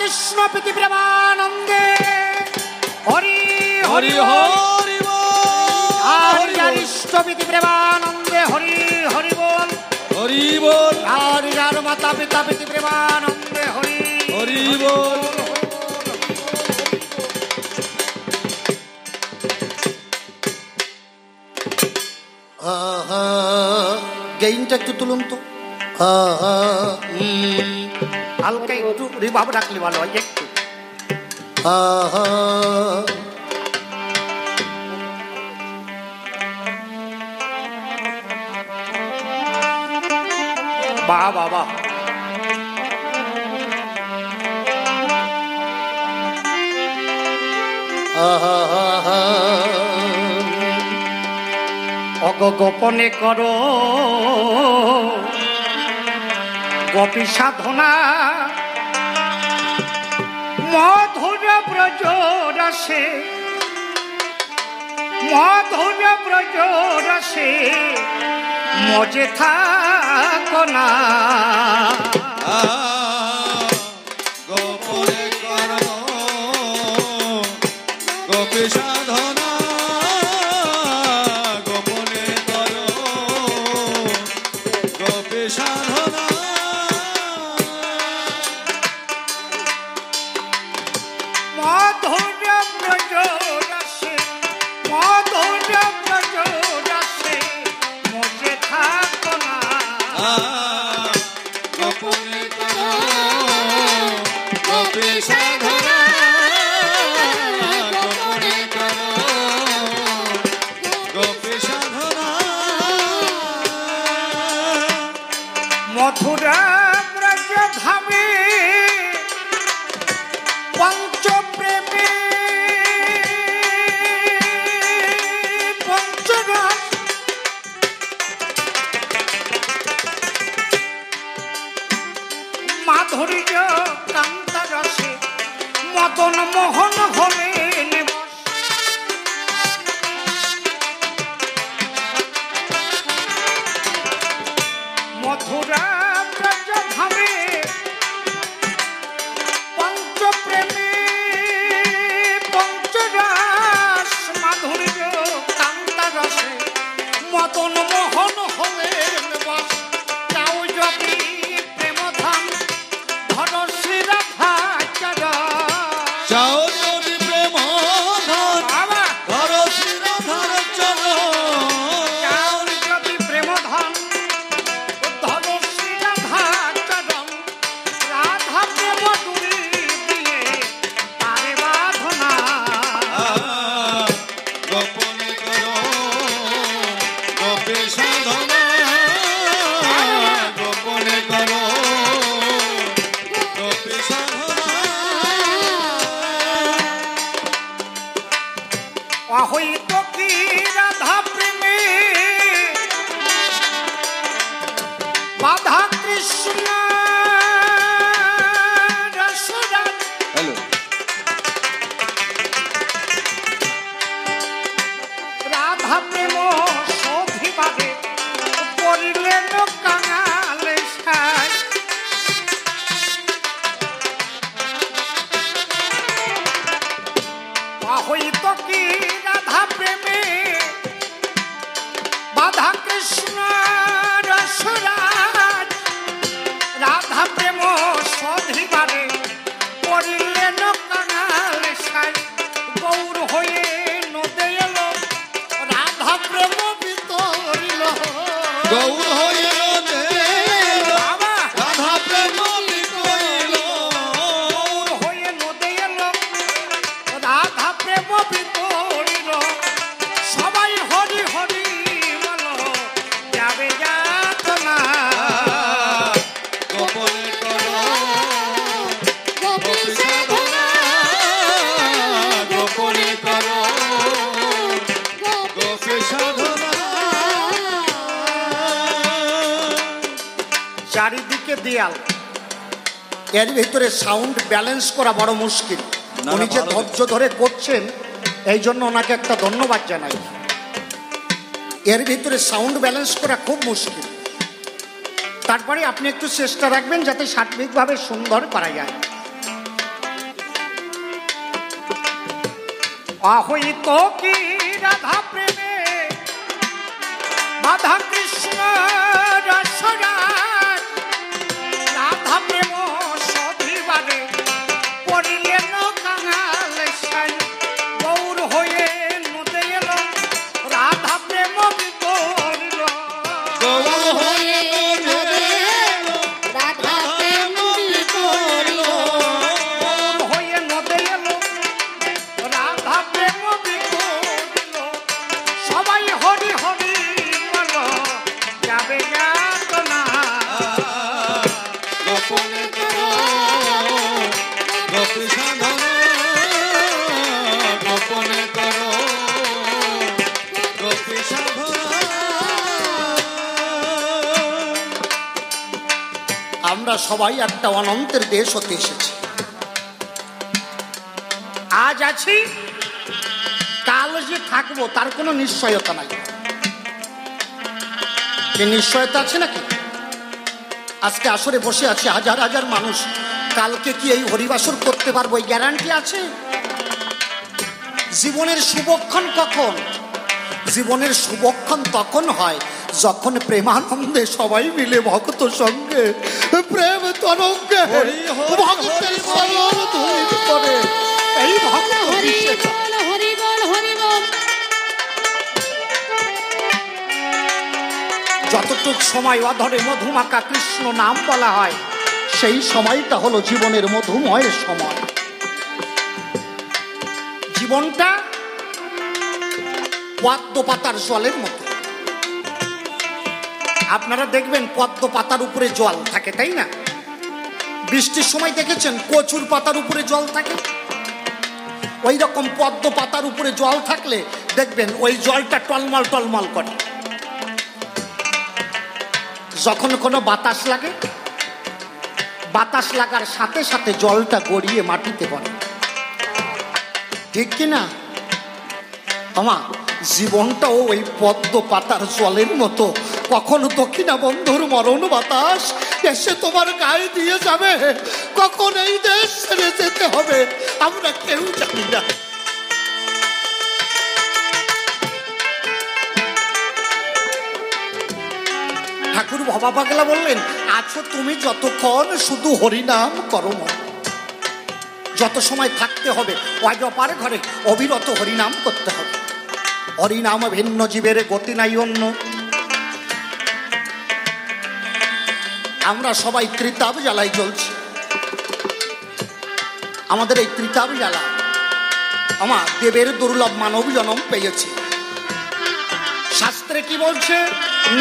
কৃষ্ণ প্রীতি প্রেমানন্দে হরি হরি হরি বল, হরি হরিষ্ট প্রীতি প্রেমানন্দে হরি হরি বল, হরি বল, হরি হর মাতা পিতা প্রীতি প্রেমানন্দে হরি হরি বল। গেইনটা একটু তুলুন তো, হালকা একটু রিভাব রাখলে ভালো হয় একটু। বাহ বাহ বাহ, অগোপনে করো গোপী সাধনা, মধুর ব্রজ রসে, মধুর ব্রজ রসে মজে থাকো না। গোপনে করো গোপী সাধনা, গোপনে করো গোপী সাধনা, মধুর ব্রজ রসে, মধুর ব্রজ রসে মজে থাকো না। গোপনে করো গোপী সাধনা, গোপনে করো গোপী সাধনা। মথুরা ব্রজ ধামে পঞ্চপ্রেমী পঞ্চরস, মাধুর্য কান্তা রসে মদন মোহন হলেন বশ। মথুরা ব্রজ ধামে পঞ্চপ্রেমী পঞ্চরস, মাধুর্য কান্তা রসে মদন মোহন হলেন বশ। যাও যদি প্রেমধাম ধর শ্রী রাধা চরণ, যাও যদি প্রেম ধন বাবা ধরো শ্রী রাধার চরণ, যাও যদি প্রেমধাম ধর শ্রী রাধা চরণ। রাধা প্রেম দূরে দিয়ে তারে বাঁধনা। গোপনে করো গোপী সাধনা, গোপনে করো গোপী সাধনা। অহৈত কি রাধা প্রেমে বাধা কৃষ্ণ রসরাজ। হ্যালো, রাধা প্রেম শোধিবাদে করিলেন কাঙালে সাজ। অহৈত কি রাধা প্রেমে বাধা কৃষ্ণ রসরাজ। রাধা প্রেম শোধিবাদে করিলেন কাঙালে সাজ। গৌর হয়ে নদে এলো রাধা প্রেম বিতরিল। গৌর হয়ে রোদে বাবা রাধা প্রেম বিতরিল। গৌর হয়ে নদে এলো রাধা প্রেম বিতরিল। সবাই হরি হরি বল, যাবে যাতনা। গোপনে করো গোপী সাধনা, গোপনে করো গোপী সাধনা। চারিদিকে দেয়াল, এর ভিতরে সাউন্ড ব্যালেন্স করা বড় মুশকিল। না, উনি যে ভালো ধৈর্য ধরে করছেন এই জন্য ওনাকে একটা ধন্যবাদ জানাই। এর ভিতরে সাউন্ড ব্যালেন্স করা খুব মুশকিল। তারপরে আপনি একটু চেষ্টা রাখবেন যাতে সার্বিকভাবে সুন্দর করা যায়। অহৈত কি রাধা প্রেমে রাধা কৃষ্ণ রসরাজ রাধা প্রেম সধিবারে পড়িলেন কাঙাল সাই গৌর হয়ে নদে এলো রাধা প্রেম বিতরিল গৌর হয়ে নদে রাধা প্রেম বিতরিল গৌর হয়ে নদে এলো রাধা প্রেম বিতরিল সবাই হরি হরি বলো যাবে যাতনা গোপনে করো গোপী সাধনা গোপনে করো গোপী সাধনা আমরা সবাই একটা অনন্তের দেশ হতে এসেছি। আজ আছি, কাল যে থাকবো তার কোনো নিশ্চয়তা নাই। কি নিশ্চয়তা আছে নাকি? আজকে আসরে বসে আছে হাজার হাজার মানুষ, কালকে কি এই হরিবাসর করতে পারবো এই গ্যারান্টি আছে? জীবনের শুভক্ষণ কখন? জীবনের শুভক্ষণ তখন হয় যখন প্রেমানন্দে সবাই মিলে ভক্ত সঙ্গে প্রেম তরঙ্গে ভক্তের স্মরণ ধ্বনিত করে। এই ভক্ত হরি বিশেষ বল হরি বল হরি বল যতটুক সময় অধরে মধুমাকা কৃষ্ণ নাম বলা হয় সেই সময়টা হলো জীবনের মধুময়ের সময়। জীবনটা পদ্ম পাতার জলের মতো। আপনারা দেখবেন পদ্ম পাতার উপরে জল থাকে, তাই না? বৃষ্টির সময় দেখেছেন কচুর পাতার উপরে জল থাকে। ওই রকম পদ্ম পাতার উপরে জল থাকলে দেখবেন ওই জলটা টলমল টলমল করে। যখন কোনো বাতাস লাগে, বাতাস লাগার সাথে সাথে জলটা গড়িয়ে মাটিতে পড়ে, ঠিক কিনা? আমার জীবনটাও ওই পদ্ম পাতার জলের মতো। কখন দক্ষিণা বন্ধুর মরণ বাতাস এসে তোমার গায়ে দিয়ে যাবে, কখন এই দেশ ছেড়ে যেতে হবে আমরা কেউ জানি না। ঠাকুর ভবা পাগলা বললেন, আছো তুমি যতক্ষণ শুধু হরিনাম করো মন। যত সময় থাকতে হবে অজপার ঘরে অবিরত হরিনাম করতে হবে। হরিনাম ভিন্ন জীবের গতি নাই অন্য। আমরা সবাই ত্রিতাব জ্বালাই চলছি। আমাদের এই ত্রিতাব জ্বালা আমার দেবের দুর্লভ মানব জন্ম পেয়েছি। শাস্ত্রে কি বলছে?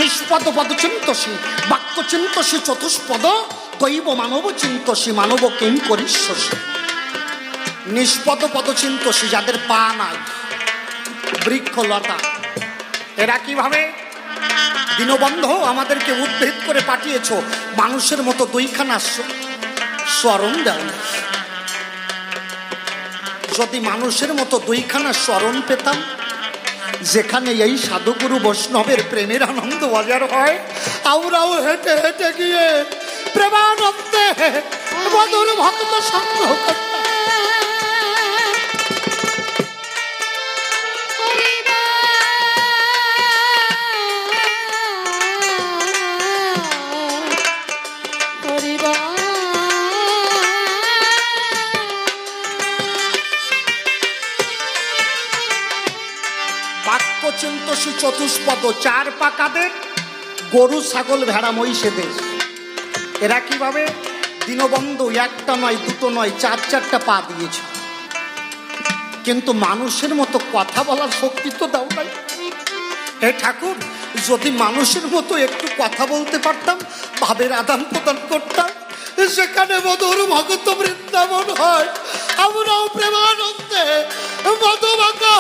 নিষ্পদ পদ চিন্তসী বাক্য চিন্তসী চতুষ্পদ দৈব মানব চিন্তসী মানব কিং করিষ্যসী। নিষ্পদ পদ চিন্তসী যাদের পা নাই, বৃক্ষ লতা, এরা কিভাবে? দীনবন্ধু আমাদেরকে উদ্ভিদ করে পাঠিয়েছ, মানুষের মতো দুইখানা স্মরণ দেও না। যদি মানুষের মতো দুইখানা স্মরণ পেতাম, যেখানে এই সাধুগুরু বৈষ্ণবের প্রেমের আনন্দ বাজার হয়, আমরাও হেঁটে হেঁটে গিয়ে প্রেমানন্দে মধুর ভক্ত সংগ্রহ করতাম। চিন্তসী চতুষ্পদ, চার পাকাদের গরু ছাগল ভেড়া মহিষেদের। এরা কিভাবে? দীনবন্ধু একটা নয় দুটো নয় চার চারটা পা দিয়েছে, কিন্তু মানুষের মতো কথা বলার শক্তি তো দাও নাই। হে ঠাকুর, যদি মানুষের মতো একটু কথা বলতে পারতাম, ভাবের আদান প্রদান করতাম, সেখানে মধুর ভগত বৃন্দাবন হয়, আমরাও প্রেমানন্দে মধুমাখা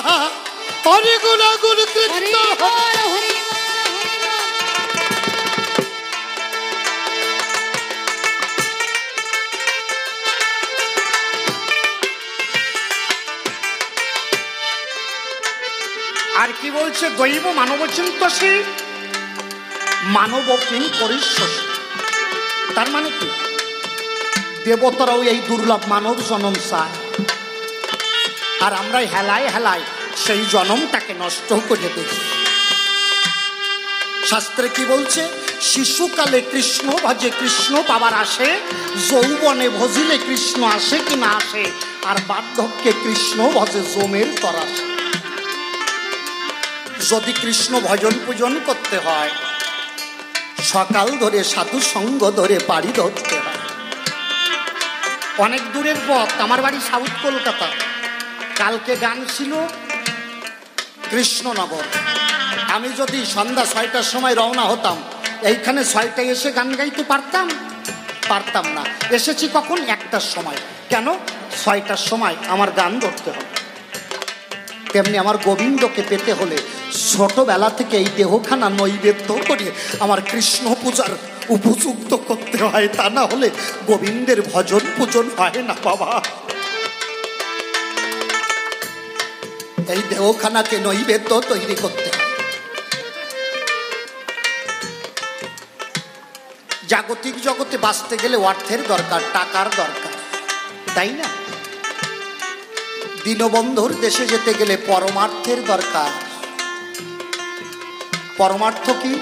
হরি গুণাগুণ কৃষ্ণ। আর কি বলছে? দৈব মানব চিন্তসী মানব কিং করিষ্যসী। তার মানে কি? দেবতারাও এই দুর্লভ মানব জন্ম চায়। আর আমরা হেলায় হেলায় সেই জনমটাকে নষ্ট করে দিই। শাস্ত্রে কি বলছে? শিশুকালে কৃষ্ণ ভজে কৃষ্ণ পাবার আসে, যৌবনে ভজিলে কৃষ্ণ আসে কি না আসে, আর বার্ধক্যে কৃষ্ণ ভজে জমের তরাসে। যদি কৃষ্ণ ভজন পূজন করতে হয়, সকাল ধরে সাধু সঙ্গ ধরে পাড়ি ধরতে হয়। অনেক দূরের পথ, আমার বাড়ি সাউথ কলকাতা। কালকে গান ছিল কৃষ্ণনগর। আমি যদি সন্ধ্যা 6টার সময় রওনা হতাম, এইখানে 6টায় এসে গান গাইতে পারতাম না। এসেছি কখন? 1টার সময়। কেন? 6টার সময় আমার গান ধরতে হবে। তেমনি আমার গোবিন্দকে পেতে হলে ছোটবেলা থেকে এই দেহখানা নৈবেদ্য করে আমার কৃষ্ণ পূজার উপযুক্ত করতে হয়, তা না হলে গোবিন্দের ভজন পূজন হয় না বাবা। এই দেহখানাকে নৈবেদ্য তৈরি করতে হয়। জাগতিক জগতে বাঁচতে গেলে অর্থের দরকার, টাকার দরকার, তাই না? দীনবন্ধুর দেশে যেতে গেলে পরমার্থের দরকার। পরমার্থ কি?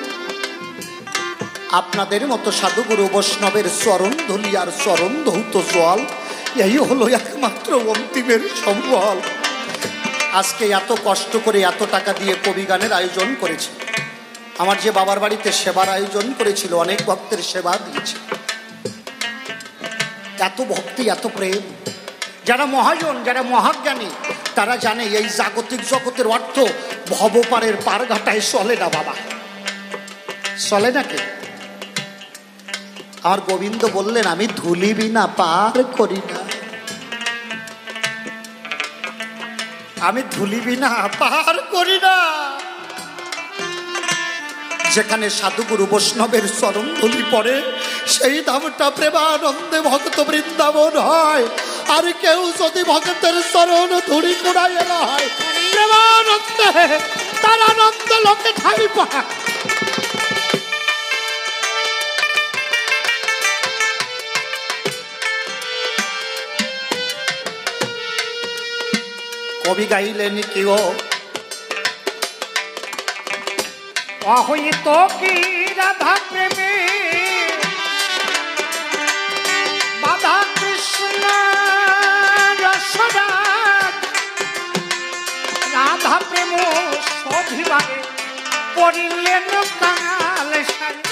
আপনাদের মতো সাধুগুরু বৈষ্ণবের চরণ ধুলি আর চরণ ধৌত জল, এই হলো একমাত্র অন্তিমের সম্বল। আজকে এত কষ্ট করে এত টাকা দিয়ে কবি গানের আয়োজন করেছে। আমার যে বাবার বাড়িতে সেবার আয়োজন করেছিল, অনেক ভক্তের সেবা দিয়েছে। এত ভক্তি, এত প্রেম। যারা মহাজন, যারা মহাজ্ঞানী, তারা জানে এই জাগতিক জগতের অর্থ ভবপারের পারঘাটায় চলে না বাবা, চলে নাকি? আমার গোবিন্দ বললেন, আমি ধুলি বিনা পার করি না, আমি ধুলি বিনা পার করি না। যেখানে সাধুগুরু বৈষ্ণবের চরণ ধুলি পড়ে, সেই ধামটা প্রেমানন্দে ভক্ত বৃন্দাবন হয়। আর কেউ যদি ভক্তের চরণ ধুলি কুড়াইয়া না হয়, প্রেমানন্দে তার আনন্দ লোকে ঠাই পায়। কবি গাইলেন কেউ, অহৈত কি রাধা প্রেমে বাধা কৃষ্ণ রসরাগ, রাধা প্রেম সধিবারে পড়িলেন কাঙাল সারি।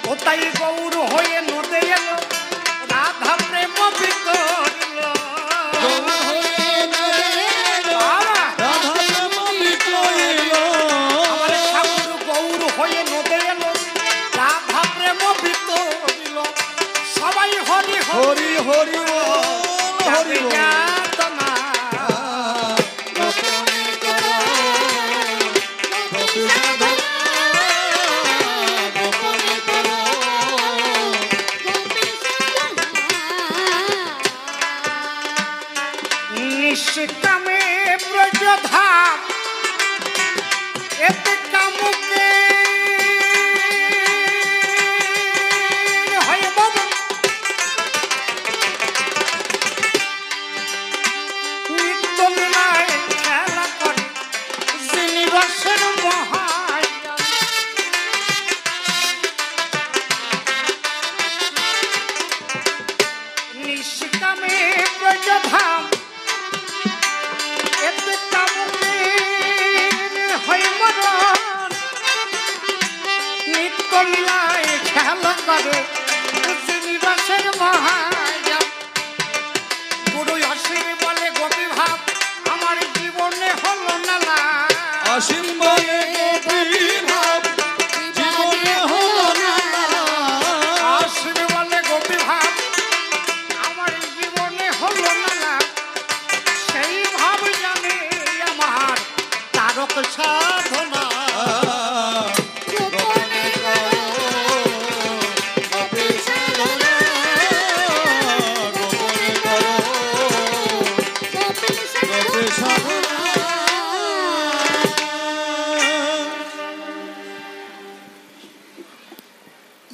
ও তাই গৌর হয়ে নদে এলো, রাধা প্রেম বিকরিল। সবাই হরি হরি হরি হরি যাতনা নিষ্কামে ব্রজধাম, এতে কামুকে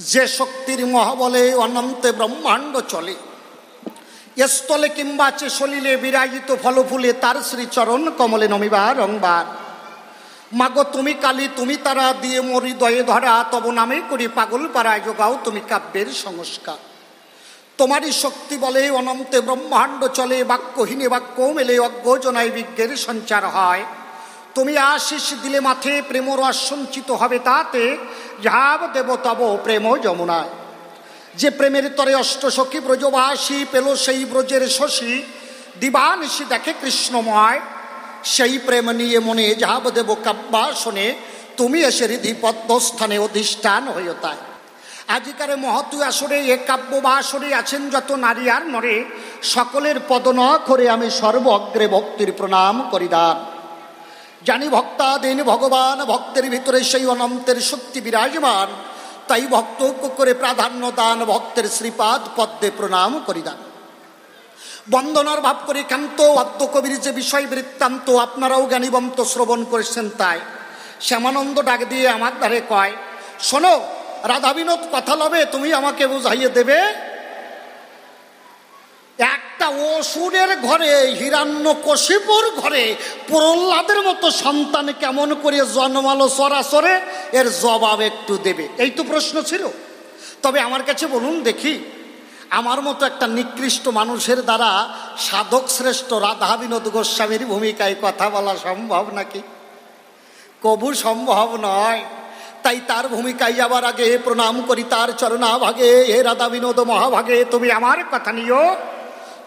যে শক্তির মহাবলে অনন্তে ব্রহ্মাণ্ড চলে, স্থলে কিংবা চে সলিলে বিরাজিত ফলফুলে তার শ্রীচরণ কমলে নমিবার রংবার। মাগো তুমি কালী তুমি তারা দিয়ে মোর হৃদয়ে ধরা, তব নামে করি পাগল পাড়ায় যোগাও তুমি কাব্যের সংস্কার। তোমারই শক্তি বলে অনন্তে ব্রহ্মাণ্ড চলে, বাক্যহীনে বাক্য মেলে অজ্ঞ জনায় বিজ্ঞের সঞ্চার হয়। তুমি আশিস দিলে মাথে প্রেম রস সঞ্চিত হবে তাতে, যাব দেব তব প্রেম যমুনায়। যে প্রেমের তরে অষ্টসখী ব্রজবাসী পেল সেই ব্রজের শশী, দিবানিশি দেখে কৃষ্ণময়। সেই প্রেম নিয়ে মনে যাব দেব কাব্যাসনে, তুমি এসে হৃদি পদ্মস্থানে অধিষ্ঠান হইও তাই। আজিকারে মহতু আসরে এ কাব্য বা আসরে আছেন যত নারী আর নরে, সকলের পদ ন করে আমি সর্ব অগ্রে ভক্তির প্রণাম করি দান। জানি ভক্তাদিন ভগবান ভক্তের ভিতরে সেই অনন্তের শক্তি বিরাজমান, তাই ভক্ত করে প্রাধান্য দান ভক্তের শ্রীপাদ পদ্মে প্রণাম করি দান। বন্দনার ভাব করে কান্ত অদ্য কবির যে বিষয় বৃত্তান্ত আপনারাও জ্ঞানীবন্ত শ্রবণ করেছেন, তাই শ্যামানন্দ ডাক দিয়ে আমার ধারে কয়, শোনো রাধা বিনোদ কথা লবে, তুমি আমাকে বুঝাইয়ে দেবে। একটা অসুরের ঘরে হিরণ্যকশিপুর ঘরে প্রহ্লাদের মতো সন্তান কেমন করে জন্মালো চরাচরে, এর জবাব একটু দেবে, এই তো প্রশ্ন ছিল। তবে আমার কাছে বলুন দেখি, আমার মতো একটা নিকৃষ্ট মানুষের দ্বারা সাধক শ্রেষ্ঠ রাধা বিনোদ গোস্বামীর ভূমিকায় কথা বলা সম্ভব নাকি? কবু সম্ভব নয়। তাই তার ভূমিকায় যাবার আগে প্রণাম করি তার চরণাভাগে। হে রাধা বিনোদ মহাভাগে, তুমি আমার কথা নিও,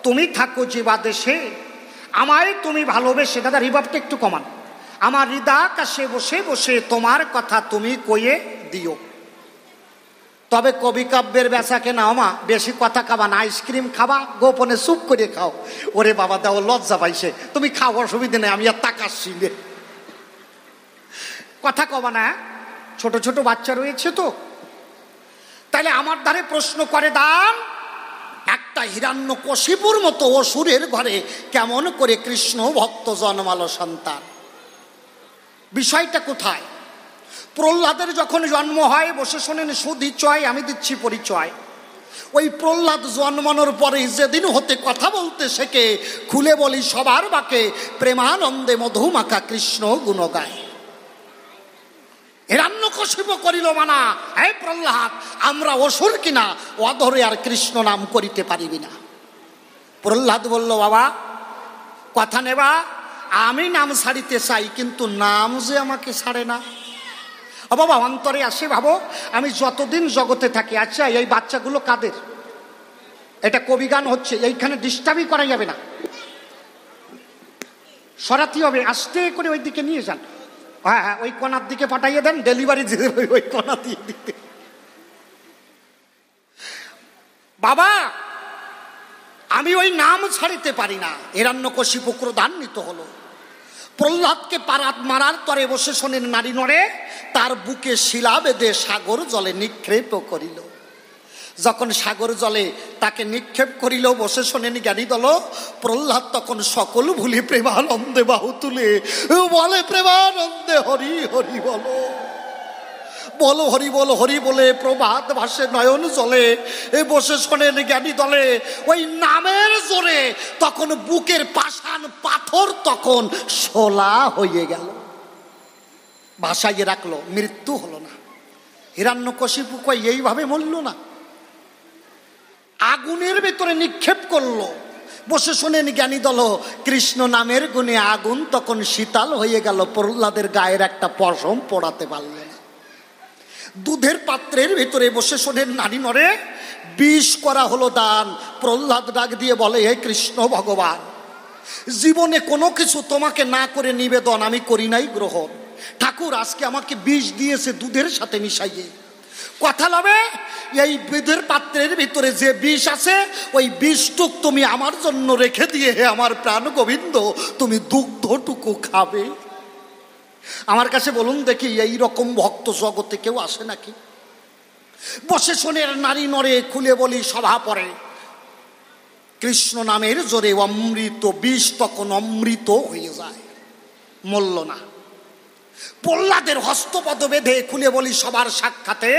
তুমি থাকো জীবা দেশে, আমায় তুমি ভালোবেসে। দাদা রিভাবটা একটু কমান। আমার হৃদাকাশে বসে বসে তোমার কথা তুমি কয়ে দিও। তবে কবি কাব্যের বেচাকে নাও মা, বেশি কথা খাবা না, আইসক্রিম খাবা গোপনে চুপ করে খাও। ওরে বাবা দাও লজ্জা পাইছে, তুমি খাও অসুবিধা নেই, আমি আর তাকাচ্ছি নে। কথা কবা না, ছোট ছোট বাচ্চা রয়েছে তো। তাহলে আমার ধারে প্রশ্ন করে দাম, একটা হিরণ্যকশিপুর মতো অসুরের ঘরে কেমন করে কৃষ্ণ ভক্ত জন্মালো সন্তান? বিষয়টা কোথায়? প্রহ্লাদের যখন জন্ম হয়, বসে শোনেন সুধিচয়, আমি দিচ্ছি পরিচয়। ওই প্রহ্লাদ জন্মানোর পরে যেদিন হতে কথা বলতে শেখে, খুলে বলি সবার বাকে, প্রেমানন্দে মধুমাখা কৃষ্ণ গুণ গায়। হিরণ্যকশিপু করিল মানা, হে প্রহ্লাদ আমরা অসুর কিনা, অধরে আর কৃষ্ণ নাম করিতে পারিবি না। প্রহ্লাদ বলল, বাবা কথা নেবা, আমি নাম ছাড়িতে চাই, কিন্তু নাম যে আমাকে ছাড়ে না। বাবা অন্তরে আসে ভাবো, আমি যতদিন জগতে থাকি, আচ্ছা এই বাচ্চাগুলো কাদের? এটা কবি গান হচ্ছে, এইখানে ডিস্টার্বই করা যাবে না, সরাতে হবে, আস্তে করে ওই দিকে নিয়ে যান। হ্যাঁ হ্যাঁ, ওই কোনার দিকে পাঠাইয়ে দেন, ডেলিভারি দিয়ে দেবে ওই কোনা দিয়ে দিতে। বাবা আমি ওই নাম ছাড়িতে পারি না। হিরণ্যকশিপু ক্রোধান্বিত হলো, প্রহ্লাদকে পারাত মারার তরে বসে শোনেন নারী নরে, তার বুকে শিলা বেঁধে সাগর জলে নিক্ষেপ করিল। যখন সাগর জলে তাকে নিক্ষেপ করিল, বসে শোনেন জ্ঞানী দল, প্রহ্লাদ তখন সকল ভুলি প্রেমানন্দে বাহু তুলে বলে, প্রেমানন্দে হরি হরি বলো, বলো হরি বল হরি বলে প্রভাত ভাসে নয়ন জলে। বসে শোনেন জ্ঞানী দলে, ওই নামের জোরে তখন বুকের পাষাণ পাথর তখন শোলা হয়ে গেল, ভাসাইয়ে রাখলো, মৃত্যু হলো না। হিরণ্যকশিপু কই এইভাবে মরল না, আগুনের ভেতরে নিক্ষেপ করলো। বসে শোনেন জ্ঞানী দল, কৃষ্ণ নামের গুণে আগুন তখন শীতল হয়ে গেল, প্রহ্লাদের গায়ের একটা পশম পড়াতে পারল না। দুধের পাত্রের ভিতরে বসে শোনেন নারী নরে, বিষ করা হলো দান। প্রহ্লাদ ডাক দিয়ে বলে, হে কৃষ্ণ ভগবান, জীবনে কোনো কিছু তোমাকে না করে নিবেদন আমি করি নাই গ্রহণ। ঠাকুর আজকে আমাকে বিষ দিয়েছে দুধের সাথে মিশাইয়ে। কথা লবে, এই দুধের পাত্রের ভিতরে যে বিষ আছে, ওই বিষটুক তুমি আমার জন্য রেখে দিয়ে, হে আমার প্রাণ গোবিন্দ, তুমি দুগ্ধটুকু খাবে। আমার কাছে বলুন দেখি, এই রকম ভক্ত জগতে কেউ আসে নাকি? বসে শোনের নারী নরে, খুলে বলি সভা পরে, কৃষ্ণ নামের জোরে অমৃত বিষ তখন অমৃত হয়ে যায়, মরল না। প্রহ্লাদের হস্তপদ বেঁধে খুলে বলি সবার সাক্ষাতে,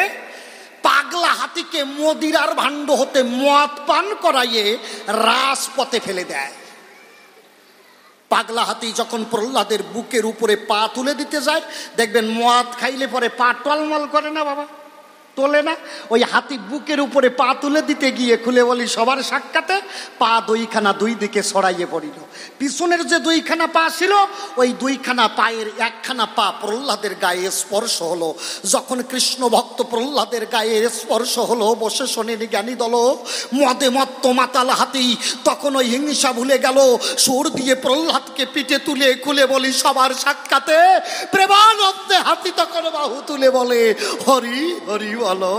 পাগলা হাতিকে মদিরার ভাণ্ড হতে মদ পান করাইয়ে রাজপথে ফেলে দেয়। পাগলা হাতি যখন প্রহ্লাদের বুকের উপরে পা তুলে দিতে যায়, দেখবেন মদ খাইলে পরে পা টলমল করে না বাবা, তোলে না? ওই হাতি বুকের উপরে পা তুলে দিতে গিয়ে খুলে বলি সবার সাক্ষাতে পা দুইখানা দুই দিকে ছড়াইয়ে পড়িল। পিছনের যে দুইখানা পা ছিল, ওই দুইখানা পায়ের একখানা পা প্রহ্লাদের গায়ে স্পর্শ হলো। যখন কৃষ্ণ ভক্ত প্রহ্লাদের গায়ে স্পর্শ হলো, বসে শোনেন জ্ঞানী দল, মদে মত্ত মাতাল হাতি তখন ওই হিংসা ভুলে গেল। সুর দিয়ে প্রহ্লাদকে পিঠে তুলে খুলে বলি সবার সাক্ষাতে প্রেমানন্দে হাতি তখন বাহু তুলে বলে হরি হরি বলো।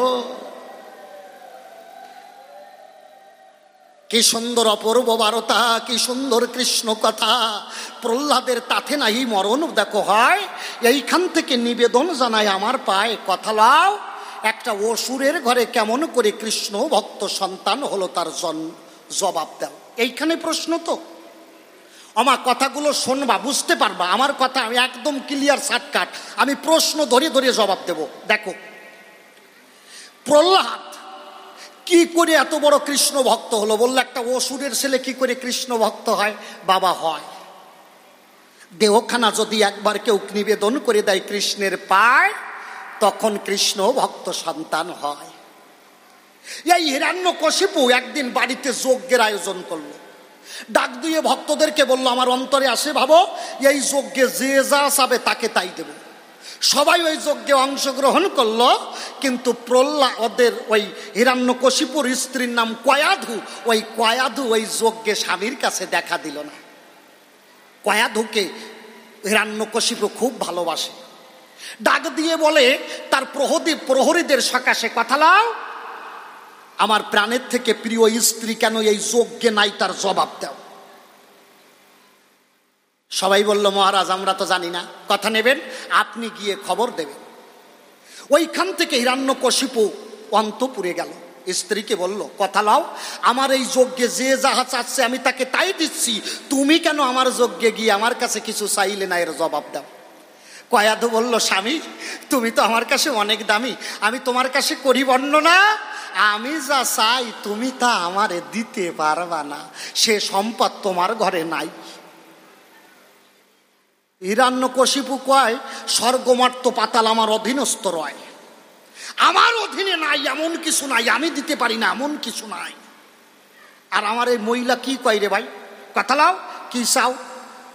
কি সুন্দর অপূর্ব বারতা, কি সুন্দর কৃষ্ণ কথা। প্রহ্লাদের তাতে নাই মরণ দেখো হয়, এইখান থেকে নিবেদন জানায় আমার পায়ে কথা লাও। একটা অসুরের ঘরে কেমন করে কৃষ্ণ ভক্ত সন্তান হলো তার জবাব দাও। এইখানে প্রশ্ন তো। আমার কথাগুলো শুনবা, বুঝতে পারবা আমার কথা একদম ক্লিয়ার শর্টকাট। আমি প্রশ্ন ধরে ধরে জবাব দেব। দেখো প্রহ্লাদ কি করে এত বড় কৃষ্ণ ভক্ত হলো? বললো একটা অসুরের ছেলে কি করে কৃষ্ণ ভক্ত হয়? বাবা হয়, দেহখানা যদি একবার কেউ নিবেদন করে দেয় কৃষ্ণের পায়, তখন কৃষ্ণ ভক্ত সন্তান হয়। এই হিরণ্যকশিপু একদিন বাড়িতে যজ্ঞের আয়োজন করলো, ডাক দিয়ে ভক্তদেরকে বললো আমার অন্তরে আসে ভাবো, এই যজ্ঞে যে যা চাবে তাকে তাই দেব। সবাই ওই যজ্ঞে অংশগ্রহণ করলো, কিন্তু প্রহ্লাদের ওই হিরণ্যকশিপুর স্ত্রীর নাম কয়াধু, ওই কয়াধু ওই যজ্ঞে স্বামীর কাছে দেখা দিল না। কয়াধুকে হিরণ্যকশিপু খুব ভালোবাসে, ডাক দিয়ে বলে তার প্রহরীদের সকাশে কথা লাও, আমার প্রাণের থেকে প্রিয় স্ত্রী কেন এই যজ্ঞে নাই তার জবাব দাও। সবাই বলল মহারাজ আমরা তো জানি না, কথা নেবেন আপনি গিয়ে খবর দেবেন। ওইখান থেকে হিরণ্যকশিপু অন্তঃপুরে গেল, স্ত্রীকে বলল কথা লাও, আমার এই যজ্ঞে যে যাহা চাচ্ছে আমি তাকে তাই দিচ্ছি, তুমি কেন আমার যজ্ঞে গিয়ে আমার কাছে কিছু চাইলে না, এর জবাব দাও। কয়াধু বলল স্বামী তুমি তো আমার কাছে অনেক দামি, আমি তোমার কাছে করি বর্ণনা, আমি যা চাই তুমি তা আমারে দিতে পারবা না, সে সম্পদ তোমার ঘরে নাই। হিরণ্যকশিপু কয় স্বর্গমর্ত পাতাল আমার অধীনস্থ রয়, আমার অধীনে নাই এমন কিছু নাই, আমি দিতে পারি না এমন কিছু নাই। আর আমার এই মহিলা কি কয় রে ভাই, কথা লাও কি চাও?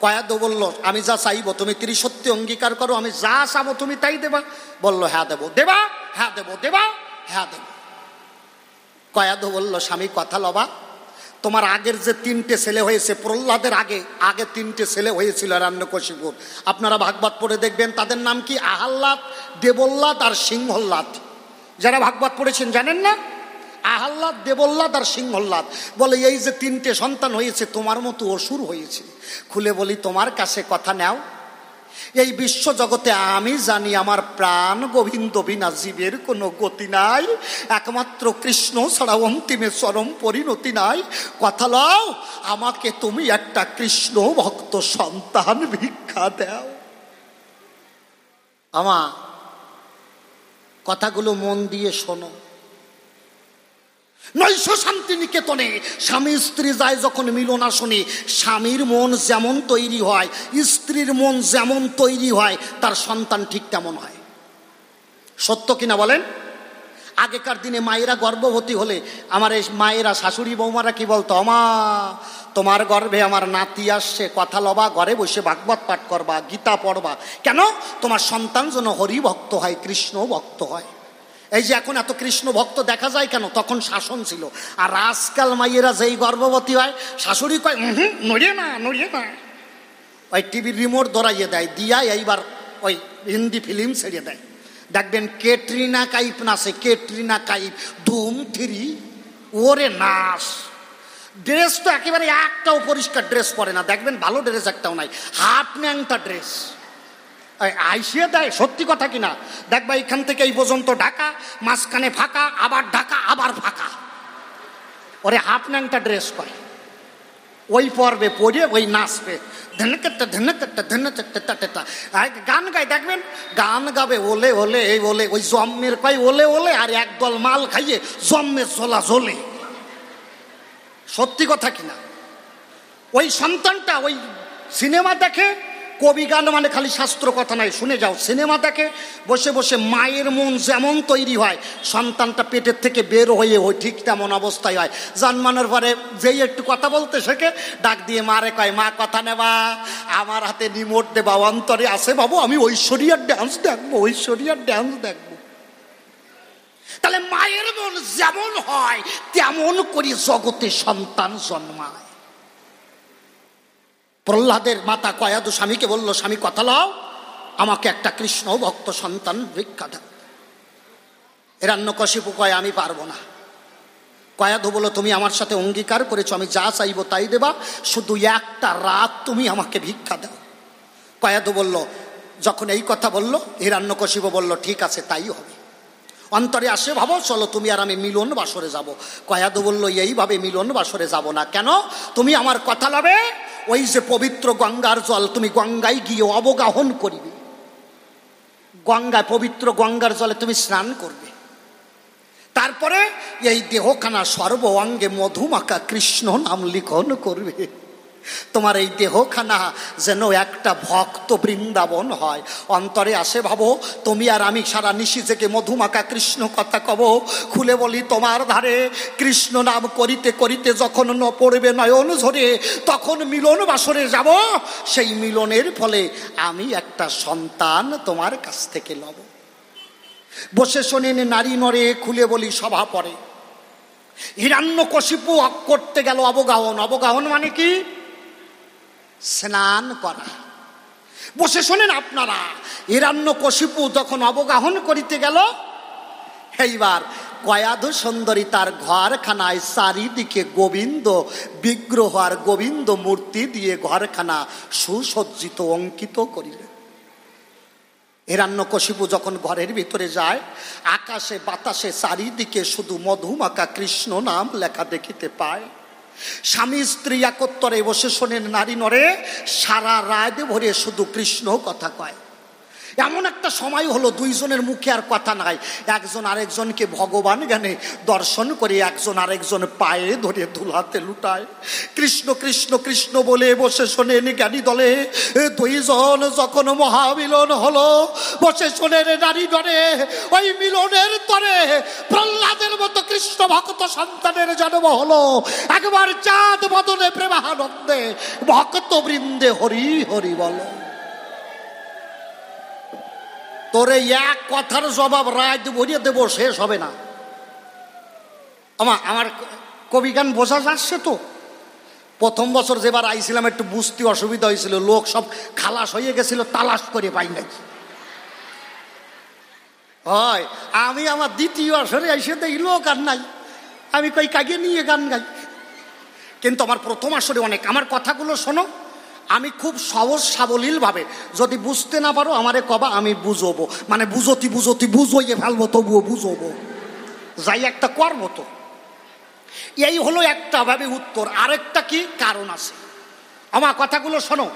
কয়াধু বলল আমি যা চাইব তুমি ত্রিসত্যি অঙ্গীকার করো, আমি যা চাবো তুমি তাই দেবা। বলল হ্যাঁ দেবো। দেবা? হ্যাঁ দেবো। দেবা? হ্যাঁ দেবো। কয়াধু বলল স্বামী কথা লবা, তোমার আগের যে তিনটে ছেলে হয়েছে, প্রহ্লাদের আগে আগে তিনটে ছেলে হয়েছিল হিরণ্যকশিপুর, আপনারা ভাগবত পড়ে দেখবেন তাদের নাম কি আহ্লাদ, দেবল্লাদ আর সিংহল্লাদ। যারা ভাগবত পড়েছেন জানেন না, আহ্লাদ, দেবল্লাদ আর সিংহল্লাদ। বলে এই যে তিনটে সন্তান হয়েছে তোমার মতো অসুর হয়েছে। খুলে বলি তোমার কাছে কথা নাও, এই বিশ্ব জগতে আমি জানি আমার প্রাণ গোবিন্দ বিনা জীবের কোনো গতি নাই, একমাত্র কৃষ্ণ ছাড়া অন্তিমে চরম পরিণতি নাই। কথা লও আমাকে তুমি একটা কৃষ্ণ ভক্ত সন্তান ভিক্ষা দাও। আমার কথাগুলো মন দিয়ে শোনো। নৈশ শান্তিনিকেতনে স্বামী স্ত্রী যায় যখন মিলনাসনে, স্বামীর মন যেমন তৈরি হয়, স্ত্রীর মন যেমন তৈরি হয়, তার সন্তান ঠিক তেমন হয়। সত্য কিনা বলেন? আগেকার দিনে মায়েরা গর্ভবতী হলে আমার এই মায়েরা শাশুড়ি বৌমারা কি বলতো, আমা তোমার গর্ভে আমার নাতি আসছে, কথা লবা, ঘরে বসে ভাগবত পাঠ করবা, গীতা পড়বা। কেন? তোমার সন্তান যেন হরি ভক্ত হয়, কৃষ্ণ ভক্ত হয়। এই যে এখন এত কৃষ্ণ ভক্ত দেখা যায় কেন? তখন শাসন ছিল। আর আজকাল মাইয়েরা যেই গর্ভবতী হয়, শাশুড়ি কয় নড়িয়ে না, নড়িয়ে না, ওই টিভির রিমোট ধরাইয়ে দেয়, দিয়া এইবার ওই হিন্দি ফিল্ম ছেড়ে দেয়। দেখবেন ক্যাটরিনা কাইফ নাচে, ক্যাটরিনা কাইফ ধুম 3, ওরে নাচ। ড্রেস তো একেবারে একটাও পরিষ্কার ড্রেস পরে না, দেখবেন ভালো ড্রেস একটাও নাই, হাফ ন্যাংটা ড্রেস আইসিয়ে দেয়। সত্যি কথা কিনা? দেখবা এখান থেকে এই পর্যন্ত ঢাকা, মাঝখানে ফাঁকা, আবার ঢাকা, আবার ফাঁকা, ওরে হাফ ন্যাংটা ড্রেস করে। ওই পর্বে পড়ে ওই নাচবে, ধেনকেটটা ধেনকেটটা ধেনকেটটা গান গায়। দেখবেন গান গাবে ওলে ওলে এই ওলে, ওই জম্মের কয় ওলে ওলে, আর একদল মাল খাইয়ে জম্মের ঝোলা ঝোলে। সত্যি কথা কিনা? ওই সন্তানটা ওই সিনেমা দেখে, কবি গান মানে খালি শাস্ত্র কথা নয়, শুনে যাও। সিনেমা দেখে বসে বসে মায়ের মন যেমন তৈরি হয়, সন্তানটা পেটের থেকে বের হয়ে ওই ঠিক তেমন অবস্থায় হয়। জন্মানোর পরে যেই একটু কথা বলতে শেখে, ডাক দিয়ে মারে কয়, মা কথা নেবা, আমার হাতে রিমোট দেবা, অন্তরে আসে বাবু আমি ঐশ্বরিয়ার ড্যান্স দেখবো, ঐশ্বরিয়ার ড্যান্স দেখবো। তাহলে মায়ের মন যেমন হয় তেমন করে জগতে সন্তান জন্মায়। প্রহ্লাদের মাতা কয়াদু স্বামীকে বলল, স্বামী কথা লাও, আমাকে একটা কৃষ্ণ ভক্ত সন্তান ভিক্ষা দাও। হিরণ্যকশিপু কয়, আমি পারবো না। কয়াদু বলল, তুমি আমার সাথে অঙ্গীকার করেছো, আমি যা চাইবো তাই দেবা, শুধু একটা রাত তুমি আমাকে ভিক্ষা দাও। কয়াদু বলল, যখন এই কথা বলল, হিরণ্যকশিপু বলল, ঠিক আছে তাই হবে। অন্তরে আসে ভাবো, চলো তুমি আর আমি মিলন বাসরে যাব। কয়াদু বলল, এইভাবে মিলন বাসরে যাব না। কেন? তুমি আমার কথা লাবে, ওই যে পবিত্র গঙ্গার জল, তুমি গঙ্গায় গিয়ে অবগাহন করিবে, গঙ্গায় পবিত্র গঙ্গার জলে তুমি স্নান করবে, তারপরে এই দেহখানা সর্ব অঙ্গে মধুমাখা কৃষ্ণ নাম লিখন করবে। তোমার এই দেহখানা যেন একটা ভক্ত বৃন্দাবন হয়। অন্তরে আসে ভাবো, তুমি আর আমি সারা নিশি থেকে মধুমাখা কৃষ্ণ কথা কব। খুলে বলি, তোমার ধারে কৃষ্ণ নাম করিতে করিতে যখন পড়বে নয়ন ঝরে, তখন মিলন বাসরে যাব। সেই মিলনের ফলে আমি একটা সন্তান তোমার কাছ থেকে লব। বসে শোনেন নারী নরে, খুলে বলি সভা পড়ে। হিরণ্যকশিপু করতে গেল অবগাহন। অবগাহন মানে কি? স্নান করা। বসে শোনেন আপনারা, হিরণ্যকশিপু যখন অবগাহন করিতে গেল, এইবার কয়াধু সুন্দরী তার ঘরখানায় চারিদিকে গোবিন্দ বিগ্রহ আর গোবিন্দ মূর্তি দিয়ে ঘরখানা সুসজ্জিত অঙ্কিত করিলেন। হিরণ্যকশিপু যখন ঘরের ভিতরে যায়, আকাশে বাতাসে চারিদিকে শুধু মধুমাখা কৃষ্ণ নাম লেখা দেখিতে পায়। স্বামী স্ত্রী একত্তরে বসে শোনেন নারী নরে, সারা রাত ভরে শুধু কৃষ্ণ কথা কয়। এমন একটা সময় হলো, দুইজনের মুখে আর কথা নাই। একজন আরেকজনকে ভগবান জ্ঞানে দর্শন করে, একজন আরেকজন পায়ে ধরে ধুলাতে লুটায়। কৃষ্ণ কৃষ্ণ কৃষ্ণ বলে বসে শোনেন জ্ঞানী দলে। দুইজন যখন মহামিলন হলো, বসে শোনেন নারী নরে, ওই মিলনের তরে প্রহ্লাদের মতো কৃষ্ণ ভক্ত সন্তানের জন্ম হলো। একবার চাঁদ বদনে প্রেমানন্দে ভক্ত বৃন্দে হরি হরি বলো। তোরে এক কথার জবাব রাত ভরিয়ে দেবো, শেষ হবে না। আমার কবিগান বোঝা যাচ্ছে তো? প্রথম বছর যেবার আইছিলাম একটু বুঝতে অসুবিধা হয়েছিল, লোক সব খালাস হয়ে গেছিল, তালাশ করে পাই নাই। হয় আমি আমার দ্বিতীয় আসরে এসে দেখি লোক আর নাই, আমি কই কাকে নিয়ে গান গাই। কিন্তু আমার প্রথম আসরে অনেক। আমার কথাগুলো শোনো, আমি খুব সহজ সাবলীল ভাবে, যদি বুঝতে না পারো আমারে কবা, আমি বুঝবো, মানে বুঝতি বুঝইয়ে ফেলবো, তবুও বুঝবো, যাই একটা করবো। তো এই হলো একটা ভাবে উত্তর। আরেকটা কি কারণ আছে, আমার কথাগুলো শোনো।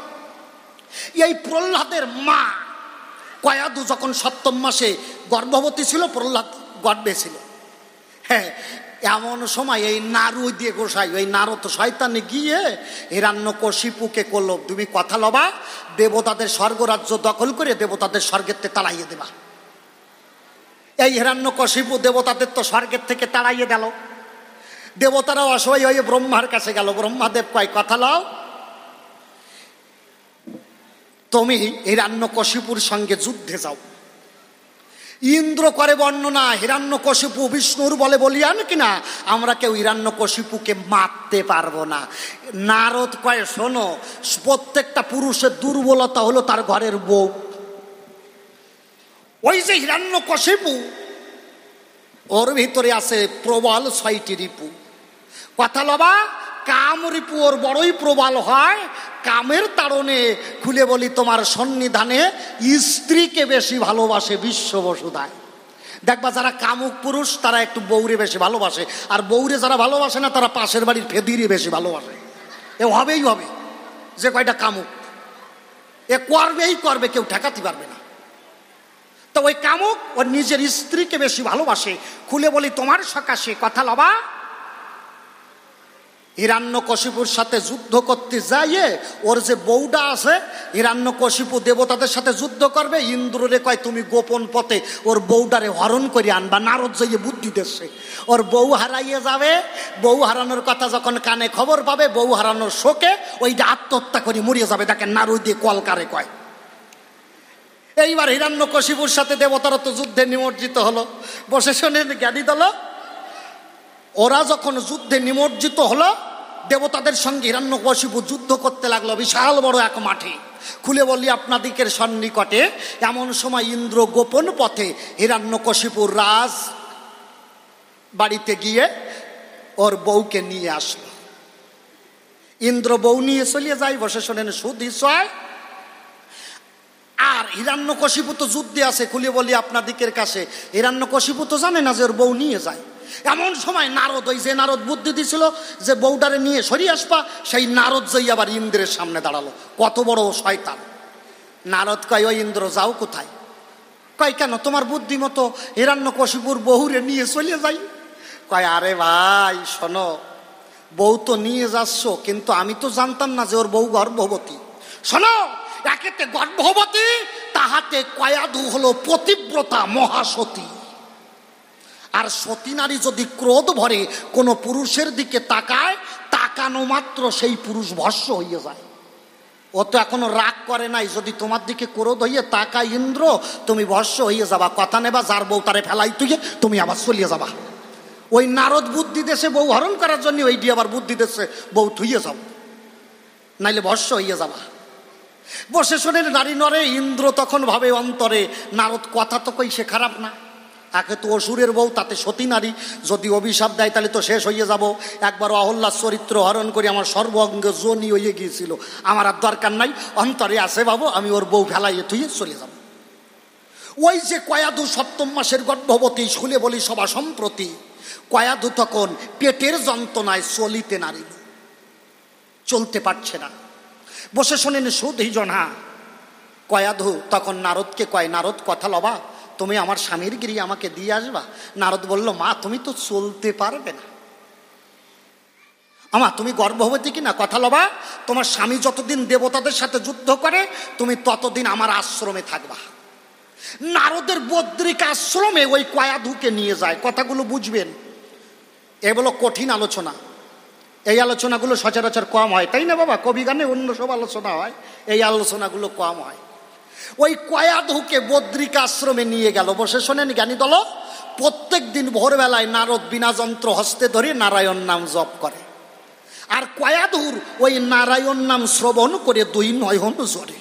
এই প্রহ্লাদের মা কয়াদু যখন 7ম মাসে গর্ভবতী ছিল, প্রহ্লাদ গর্ভে ছিল। হ্যাঁ, এমন সময় এই নারু দিয়ে গোসাই, ওই নারদ শয়তানে গিয়ে হিরণ্যকশিপুকে করলো, তুমি কথা লবা, দেবতাদের স্বর্গরাজ্য দখল করে দেবতাদের স্বর্গের তাড়াইয়ে দেবা। এই হিরণ্যকশিপু দেবতাদের তো স্বর্গের থেকে তাড়াইয়ে দিল। দেবতারাও অসহায় হয়ে ব্রহ্মার কাছে গেল। ব্রহ্মাদেব কয়, কথা লও, তুমি হিরণ্যকশিপুর সঙ্গে যুদ্ধে যাও। ইন্দ্র করে বর্ণনা, হিরণ্যকশিপু বিষ্ণুর বলে বলিয়ান কিনা, আমরা কেউ হিরণ্যকশিপুকে মারতে পারবো না। নারদ কয়, শোনো, প্রত্যেকটা পুরুষের দুর্বলতা হলো তার ঘরের বউ। ওই যে হিরণ্যকশিপু, ওর ভিতরে আছে প্রবল 6টি রিপু। কথা লবা, কাম রিপু ওর বড়ই প্রবল হয়। কামের তাড়নে খুলে বলি, তোমার সন্নিধানে স্ত্রীকে বেশি ভালোবাসে বিশ্ব বসুধায়। দেখবা যারা কামুক পুরুষ তারা একটু বউরে বেশি ভালোবাসে, আর বউরে যারা ভালোবাসে না তারা পাশের বাড়ির ফেদিরে বেশি ভালোবাসে। এ হবেই হবে, যে কয়টা কামুক এ করবেই করবে, কেউ ঠেকাতে পারবে না। তো ওই কামুক ওর নিজের স্ত্রীকে বেশি ভালোবাসে। খুলে বলি তোমার সকাশে কথা লবা, হিরণ্যকশিপুর সাথে যুদ্ধ করতে যাইয়ে ওর যে বউটা আছে, হিরণ্যকশিপু দেবতাদের সাথে যুদ্ধ করবে, ইন্দ্ররে কয় তুমি গোপন পথে ওর বউটারে হরণ করে আনবা। নারদ যাইয়ে বুদ্ধি দিচ্ছে, ওর বউ হারাইয়ে যাবে। বউ হারানোর কথা যখন কানে খবর পাবে, বউ হারানোর শোকে ওইটা আত্মহত্যা করে মরিয়ে যাবে। দেখেন নারদ দিয়ে কলকারে কয়। এইবার হিরণ্যকশিপুর সাথে দেবতারা তো যুদ্ধে নিমজ্জিত হলো। বসে শোনেন জ্ঞানী দল, ওরা যখন যুদ্ধে নিমজ্জিত হলো, দেবতাদের সঙ্গে হিরণ্যকশিপু যুদ্ধ করতে লাগলো বিশাল বড় এক মাঠে। খুলে বলি আপনাদিকের সন্নিকটে এমন সময় ইন্দ্র গোপন পথে হিরণ্যকশিপুর রাজ বাড়িতে গিয়ে ওর বউকে নিয়ে আসলো। ইন্দ্র বউ নিয়ে চলিয়ে যায়। বসে শোনেন সুদিশয়। আর হিরণ্যকশিপু তো যুদ্ধে আছে। খুলে বলি আপনাদিকের কাছে, হিরণ্যকশিপু তো জানে না যে ওর বউ নিয়ে যায়। এমন সময় নারদ, ওই যে নারদ বুদ্ধি দিছিল যে বউটারে নিয়ে সরিয়ে আসবা, সেই নারদ যাই আবার ইন্দ্রের সামনে দাঁড়ালো। কত বড় শয়তান! নারদ কয়, ওই ইন্দ্র যাও কোথায়? কয় কেন, তোমার বুদ্ধি মতো হিরণ্যকশিপুর বহুরে নিয়ে চলে যাই। কয় আরে ভাই শোনো, বউ তো নিয়ে যাচ্ছ, কিন্তু আমি তো জানতাম না যে ওর বউ গর্ভবতী। শোনো, একেতে গর্ভবতী, তাহাতে কয়াধু হলো পতিব্রতা মহাসতী। আর সতী নারী যদি ক্রোধ ভরে কোনো পুরুষের দিকে তাকায়, তাকানো মাত্র সেই পুরুষ ভস্ম হয়ে যায়। ও তো এখনো রাগ করে নাই, যদি তোমার দিকে ক্রোধ হইয়ে তাকায় ইন্দ্র, তুমি ভস্ম হয়ে যাবা। কথা নেবা, যার বউ তারে ফেলাই তুইয়ে তুমি আবার চলিয়ে যাবা। ওই নারদ বুদ্ধি দেশে বউ হরণ করার জন্য, ওইটি আবার বুদ্ধি দেশে বউ থুইয়ে যাও, নাইলে ভস্ম হইয়ে যাবা। বসে শোনেন নারী নরে। ইন্দ্র তখন ভাবে অন্তরে, নারদ কথা তো কই সে খারাপ না, একে তো অসুরের বউ, তাতে সতী নারী, যদি অভিশাপ দেয় তাহলে তো শেষ হয়ে যাব। একবার অহল্যার চরিত্র হরণ করে আমার সর্বঙ্গ জনি হয়ে গিয়েছিল, আমার আর দরকার নাই। অন্তরে আছে বাবু, আমি ওর বউ ফেলাইয়ে থুয়ে চলে যাব। ওই যে কয়াধু সপ্তম মাসের গর্ভবতী, শুলে বলি সভা সম্প্রতি। কয়াধু তখন পেটের যন্ত্রণায় চলিতে নারী, চলতে পারছে না। বসে শোনেন সুধী জনা। কয়াধু তখন নারদকে কয়, নারদ কথা লবা, তুমি আমার স্বামীর গিরি আমাকে দিয়ে আসবা। নারদ বলল, মা তুমি তো চলতে পারবে না, আমা তুমি গর্ভবতী কিনা, কথা লবা। তোমার স্বামী যতদিন দেবতাদের সাথে যুদ্ধ করে, তুমি ততদিন আমার আশ্রমে থাকবা। নারদের বদ্রিক আশ্রমে ওই কয়াধুকে নিয়ে যায়। কথাগুলো বুঝবেন, এগুলো কঠিন আলোচনা। এই আলোচনাগুলো সচরাচর কম হয়, তাই না বাবা? কবি গানে অন্য সব আলোচনা হয়, এই আলোচনাগুলো কম হয়। ওই কয়াধুকে বদ্রিক আশ্রমে নিয়ে গেল। বসে শোনেন জ্ঞানী দল, প্রত্যেক দিন ভোরবেলায় নারদ বিনা যন্ত্র হস্তে ধরে নারায়ণ নাম জপ করে। আর কয়াধুর ওই নারায়ণ নাম শ্রবণ করে দুই নয়ন জ্বরে।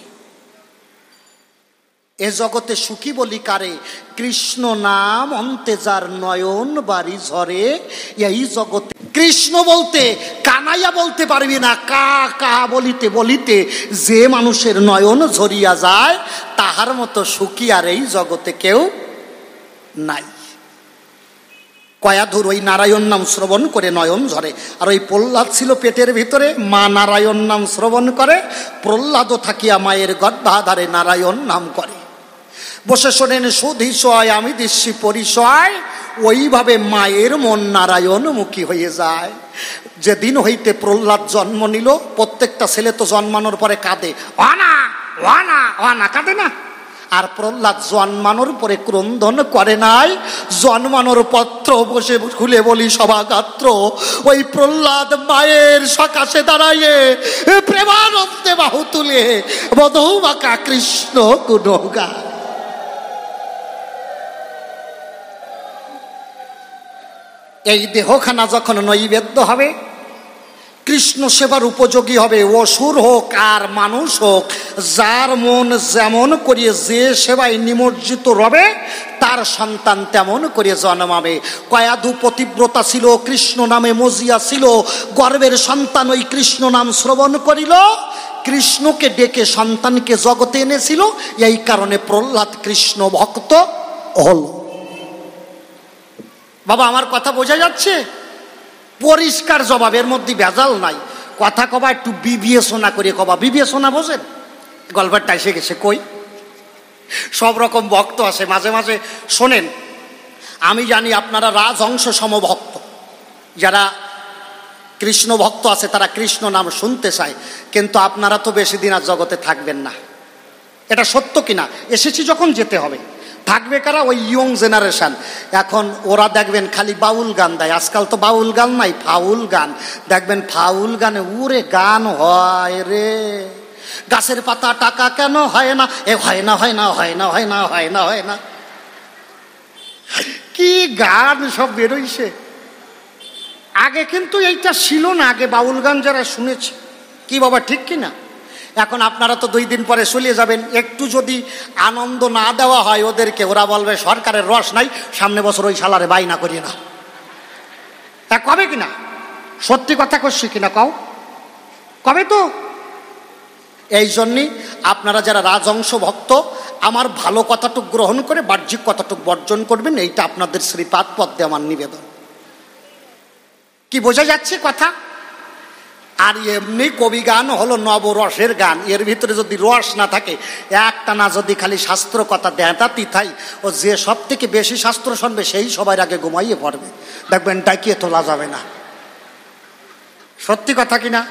এ জগতে সুখী বলি কারে, কৃষ্ণ নাম অন্তে যার নয়ন বাড়ি ঝরে। এই জগতে কৃষ্ণ বলতে কানাইয়া বলতে পারবি না, কা কা বলিতে বলিতে যে মানুষের নয়ন ঝরিয়া যায়, তাহার মতো সুখী আর এই জগতে কেউ নাই। কয়াধুর ওই নারায়ণ নাম শ্রবণ করে নয়ন ঝরে। আর ওই প্রহ্লাদ ছিল পেটের ভিতরে, মা নারায়ণ নাম শ্রবণ করে, প্রহ্লাদও থাকিয়া মায়ের গর্ভাধারে নারায়ণ নাম করে। বসে শোনেন সুধিশয় আমি দিচ্ছি পরিচয়, ওইভাবে মায়ের মন নারায়ণ মুখী হয়ে যায়। যেদিন হইতে প্রহ্লাদ জন্ম নিল, প্রত্যেকটা ছেলে তো জন্মানোর পরে কাঁদে, ওয়ানা ওয়ানা ওয়ানা, কাঁদে না? আর প্রহ্লাদ জন্মানোর পরে ক্রন্দন করে নাই, জন্মানোর পত্র বসে খুলে বলি সভাগাত্র। ওই প্রহ্লাদ মায়ের সকাশে দাঁড়াইয়ে প্রেমানন্দে বাহু তুলে বধূবাকা কৃষ্ণ গুণগান। এই দেহখানা যখন নৈবেদ্য হবে, কৃষ্ণ সেবার উপযোগী হবে, অসুর হোক আর মানুষ হোক, যার মন যেমন করিয়ে যে সেবায় নিমজ্জিত রবে, তার সন্তান তেমন করে জন্মাবে। কয়াধু পতিব্রতা ছিল, কৃষ্ণ নামে মজিয়া ছিল, গর্বের সন্তান ওই কৃষ্ণ নাম শ্রবণ করিল, কৃষ্ণকে ডেকে সন্তানকে জগতে এনেছিল। এই কারণে প্রহ্লাদ কৃষ্ণ ভক্ত হল। বাবা আমার কথা বোঝা যাচ্ছে? পরিষ্কার জবাবের মধ্যে ভেজাল নাই। কথা কবা একটু বিবেচনা করে কবা। বিবেচনা বোঝেন? গল্পটা এসে গেছে কই। সব রকম ভক্ত আছে, মাঝে মাঝে শোনেন। আমি জানি আপনারা রাজহংস সমভক্ত, যারা কৃষ্ণ ভক্ত আছে তারা কৃষ্ণ নাম শুনতে চায়, কিন্তু আপনারা তো বেশি দিন আর জগতে থাকবেন না। এটা সত্য কিনা? এসেছি যখন যেতে হবে। থাকবে কারা? ওই ইয়ং জেনারেশন। এখন ওরা দেখবেন খালি বাউল গান দেয়। আজকাল তো বাউল গান নাই, ফাউল গান। দেখবেন ফাউল গানে উরে গান হয় রে, গাছের পাতা টাকা কেন হয় না, এ হয় না হয় না হয় না হয় না হয় না হয় না, কি গান সব বেরোইছে। আগে কিন্তু এইটা ছিল না, আগে বাউল গান যারা শুনেছে। কি বাবা ঠিক কিনা? এখন আপনারা তো 2 দিন পরে চলে যাবেন, একটু যদি আনন্দ না দেওয়া হয় ওদেরকে, ওরা বলবে সরকারের রস নাই, সামনে বছর ওই শালারে বাইনা করিয়ে না। তা কবে কিনা? সত্যি কথা করছি কিনা কও? কবে তো? এই জন্যই আপনারা যারা রাজহংস ভক্ত, আমার ভালো কথাটুক গ্রহণ করে বাহ্যিক কথাটুক বর্জন করবেন, এইটা আপনাদের শ্রীপাদ পদ্মে আমার নিবেদন। কি বোঝা যাচ্ছে কথা? আর এমনি কবি গান হলো নবরসের গান। এর ভিতরে যদি রস না থাকে, একটা না যদি খালি শাস্ত্র কথা দেঁতাতি থাই, ও যে সব থেকে বেশি শাস্ত্র শুনবে সেই সবার আগে ঘুমাইয়ে পড়বে, দেখবেন ডাকিয়ে তোলা যাবে না। সত্যি কথা কিনা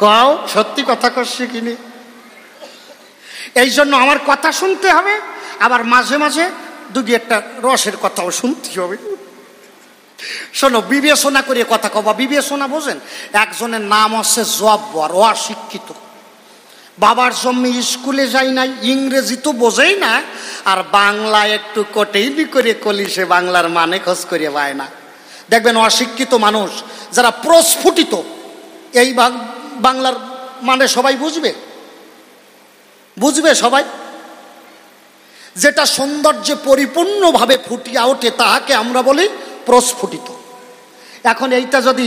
কও? সত্যি কথা করছি কিনি? এই জন্য আমার কথা শুনতে হবে, আবার মাঝে মাঝে 2-1টা রসের কথাও শুনতে হবে। শোনো, বিবেচনা করে কথা কবা। বিবেচনা বোঝেন? একজনের নাম হচ্ছে জব্বর, ও অশিক্ষিত, বাবার জন্মে স্কুলে যায় নাই, ইংরেজি তো বোঝেই না, আর বাংলা একটু কটেইনি করে কলিসে বাংলার মানে খোঁজ করে পায় না। দেখবেন অশিক্ষিত মানুষ যারা প্রস্ফুটিত, এই বাংলার মানে সবাই বুঝবে, বুঝবে সবাই। যেটা সৌন্দর্যে পরিপূর্ণভাবে ফুটিয়া ওঠে তাহাকে আমরা বলি প্রস্ফুটিত। এখন এইটা যদি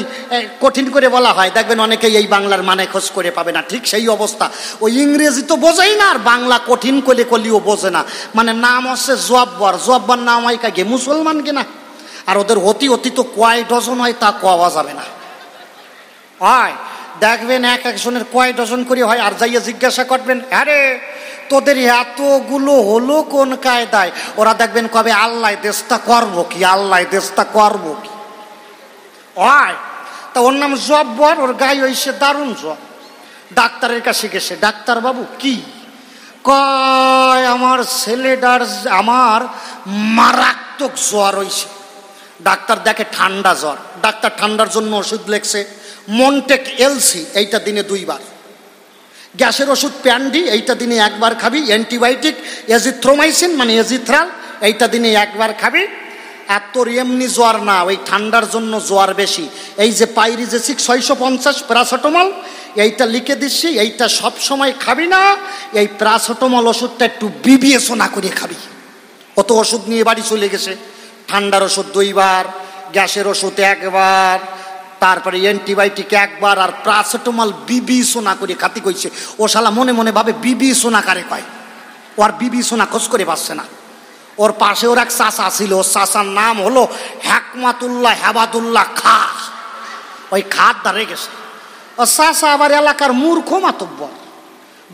কঠিন করে বলা হয়, দেখবেন অনেকেই এই বাংলার মানে খোঁজ করে পাবে না। ঠিক সেই অবস্থা, ওই ইংরেজি তো বোঝেই না, আর বাংলা কঠিন করে কলিও বোঝে না। মানে নাম হচ্ছে জব্বর, জব্বর নাম হয় কাকে? মুসলমান কিনা? আর ওদের অতি অতি তো কয় ডজন হয় তা কোয়া যাবে না। হয় দেখবেন একজনের কয় ডজন করে হয়, আর যাইয়া জিজ্ঞাসা করবেন, আরে তোদের এতগুলো হলো কোন কায়দায়? ওরা দেখবেন কবে আল্লাহ দেশটা করবো কি, আল্লাহ দেশটা করবো কি। হয় তা ওর নাম জব্বর, ওর গায়ে হইছে দারুণ জ্বর। ডাক্তারের কাছে গেছে, ডাক্তার বাবু কি? কয় আমার ছেলেটার আমার মারাত্মক জ্বর হইছে। ডাক্তার দেখে ঠান্ডা জ্বর, ডাক্তার ঠান্ডার জন্য ওষুধ লেখছে, মন্টেক এলসি, এইটা দিনে 2 বার। গ্যাসের ওষুধ প্যান্ডি, এইটা দিনে 1 বার খাবি। অ্যান্টিবায়োটিক এজিথ্রোমাইসিন মানে এজিথ্রাল, এইটা দিনে 1 বার খাবি। আর তোর এমনি জ্বর না, ওই ঠান্ডার জন্য জ্বর বেশি, এই যে পাইরিজেসিক 650 প্যারাসিটামল এইটা লিখে দিচ্ছি, এইটা সব সময় খাবি না। এই প্যারাসিটামল ওষুধটা একটু বিবেচনা করে খাবি। অত ওষুধ নিয়ে বাড়ি চলে গেছে। ঠান্ডার ওষুধ 2 বার, গ্যাসের ওষুধ 1 বার, তারপরে অ্যান্টিবায়োটিক 1 বার, আর প্যারাসিটামল বিবেচনা করে খাতি কইছে। ও শালা মনে মনে ভাবে বিবেচনা কারে কয়, ও আর বিবেচনা খোঁজ করে পাচ্ছে না। ওর পাশে ওর এক চাচা ছিল, ওর চাচার নাম হলো হেকমাতুল্লাহ হেবাদুল্লাহ খা। ওই খাত দাঁড়িয়ে গেছে। ও চাচা আবার এলাকার মূর্খ মাতব্বর,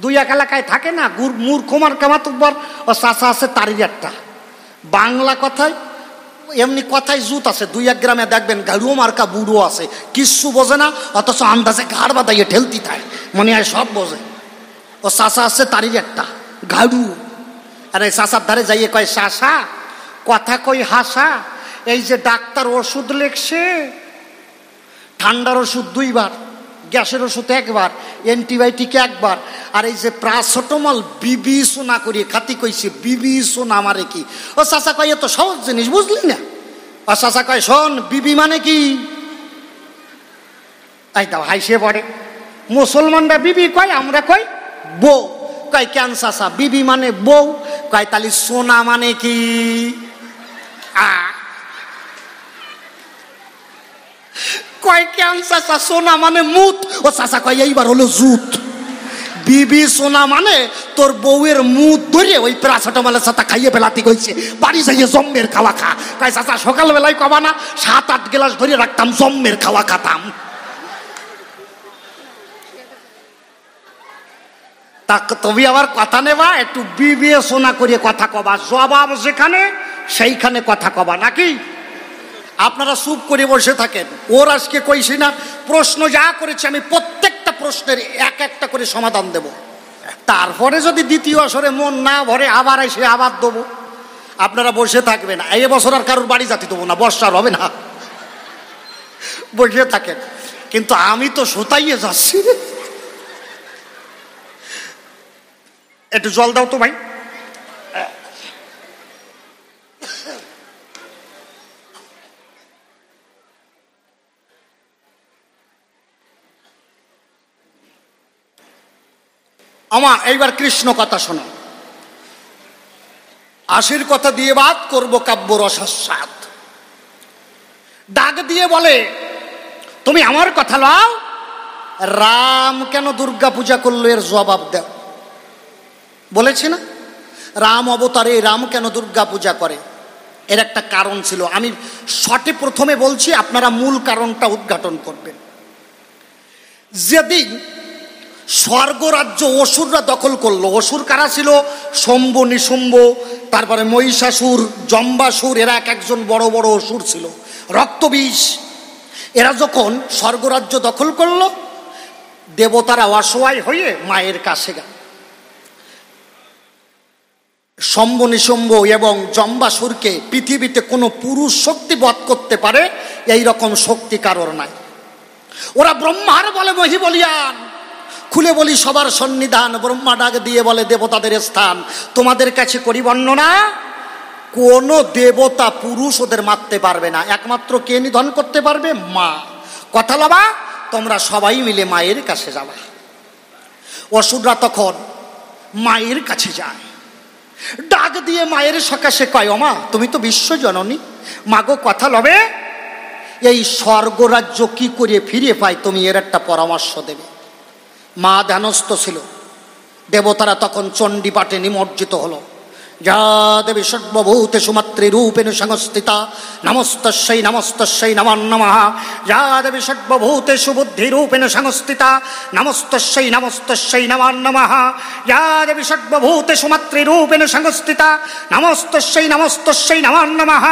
2-1 এলাকায় থাকে না মূর্খ মার্কা মাতব্বর। ও চাচা আছে তারই একটা বাংলা কথায়, এমনি কথায় জুত আছে। 2-1 গ্রামে দেখবেন গাড়ুও মার্কা বুড়ো আছে, কিচ্ছু বোঝে না, অথচ আন্দাজে ঘাড় বাঁধাইয়ে ঠেলতি থাকে, মনে হয় সব বোঝে। ও চাচা আছে তারই একটা গাড়ু। আর এই চাচার ধারে যাইয়ে কয়, চাচা কথা কই হাসা, এই যে ডাক্তার ওষুধ লেখছে, ঠান্ডার ওষুধ 2 বার, গ্যাসের ওষুধ 1 বার, অ্যান্টিবায়োটিক 1 বার, আর এই যে প্যারাসিটামল বিবেচনা করিয়ে খাতি কইছে। বিবেচনা আমারে কি? ও চাচা কয় এত সহজ জিনিস বুঝলি না? ও চাচা কয় শোন, বিবি মানে কি? এই দাও হাইসে পড়ে। মুসলমানরা বিবি কয়, আমরা কই বউ। কয় কেন চাচা? বিবি মানে বউ। কয় তালি সোনা মানে কি? কয় কেন চাচা? সোনা মানে মুত। ও চাচা কয় এইবার হলো জুত। বিবি সোনা মানে তোর বউয়ের মুত ধরে ওই প্যারাসিটামলের সাথে খাইয়ে ফেলাতে কইছে, বাড়ি যাইয়ে জম্মের খাওয়া খা। কয় চাচা সকালবেলায় কবা না 7-8 গ্লাস ধরে রাখতাম, জম্মের খাওয়া খাতাম। তা তুমি আবার কথা নেবা, একটু বিবেচনা করে কথা কবা, জবাব যেখানে সেইখানে কথা কবা, নাকি? আপনারা চুপ করে বসে থাকেন। ওর আজকে কইছি না, প্রশ্ন যা করেছে আমি প্রত্যেকটা প্রশ্নের এক একটা করে সমাধান দেব। তারপরে যদি দ্বিতীয় আসরে মন না ভরে আবার এসে আবার দেবো। আপনারা বসে থাকবেন। এই বছর আর কারোর বাড়ি যাতে দেবো না, বর্ষার হবে না, বসে থাকেন। কিন্তু আমি তো সুতাইয়ে যাচ্ছি। একটু জল দাও তো ভাই। আমার এইবার কৃষ্ণ কথা শোনো। আশির কথা দিয়ে বাদ করবো কাব্য রসাস্বাদ। ডাক দিয়ে বলে, তুমি আমার কথা লাও, রাম কেন দুর্গা পূজা করলো এর জবাব দাও। বলেছি না, রাম অবতারে রাম কেন দুর্গা পূজা করে, এর একটা কারণ ছিল। আমি শর্টে প্রথমে বলছি, আপনারা মূল কারণটা উদ্ঘাটন করবেন। যেদিন স্বর্গরাজ্য অসুররা দখল করলো, অসুর কারা ছিল? শম্ভ, নিশুম্ভ, তারপরে মহিষাসুর, জম্বাসুর, এরা এক একজন বড় বড় অসুর ছিল, রক্তবিষ। এরা যখন স্বর্গরাজ্য দখল করলো, দেবতারা অসহায় হয়ে মায়ের কাছে গেল। শম্ভ, নিশুম্ভ এবং জম্বাসুরকে পৃথিবীতে কোনো পুরুষ শক্তি বধ করতে পারে এই রকম শক্তি কারোর নাই। ওরা ব্রহ্মার বলে মহি বলিয়ান, খুলে বলি সবার সন্নিধান। ব্রহ্মা ডাক দিয়ে বলে, দেবতাদের স্থান তোমাদের কাছে করি বর্ণনা, কোনো দেবতা পুরুষ ওদের মারতে পারবে না। একমাত্র কে নিধন করতে পারবে? মা। কথা লাবা, তোমরা সবাই মিলে মায়ের কাছে যাবা। অসুররা তখন মায়ের কাছে যায়, ডাক দিয়ে মায়ের সকাশে কয়, ওমা তুমি তো বিশ্বজননী, মাগো কথা লবে, এই স্বর্গরাজ্য কি করে ফিরে পাই, তুমি এর একটা পরামর্শ দেবে। মা ধ্যানস্থ ছিল। দেবতারা তখন চণ্ডী পাঠে নিমজ্জিত হলো। যা দেবী সর্বভূতেষু মাতৃরূপেণ সংস্থিতা নমস্তস্যৈ নমস্তস্যৈ নমো নমঃ। যা দেবী সর্বভূতেষু বুদ্ধিরূপেণ সংস্থিতা নমস্তস্যৈ নমস্তস্যৈ নমো নমঃ। যা দেবী সর্বভূতেষু মাতৃরূপেণ সংস্থিতা নমস্তস্যৈ নমস্তস্যৈ নমো নমঃ।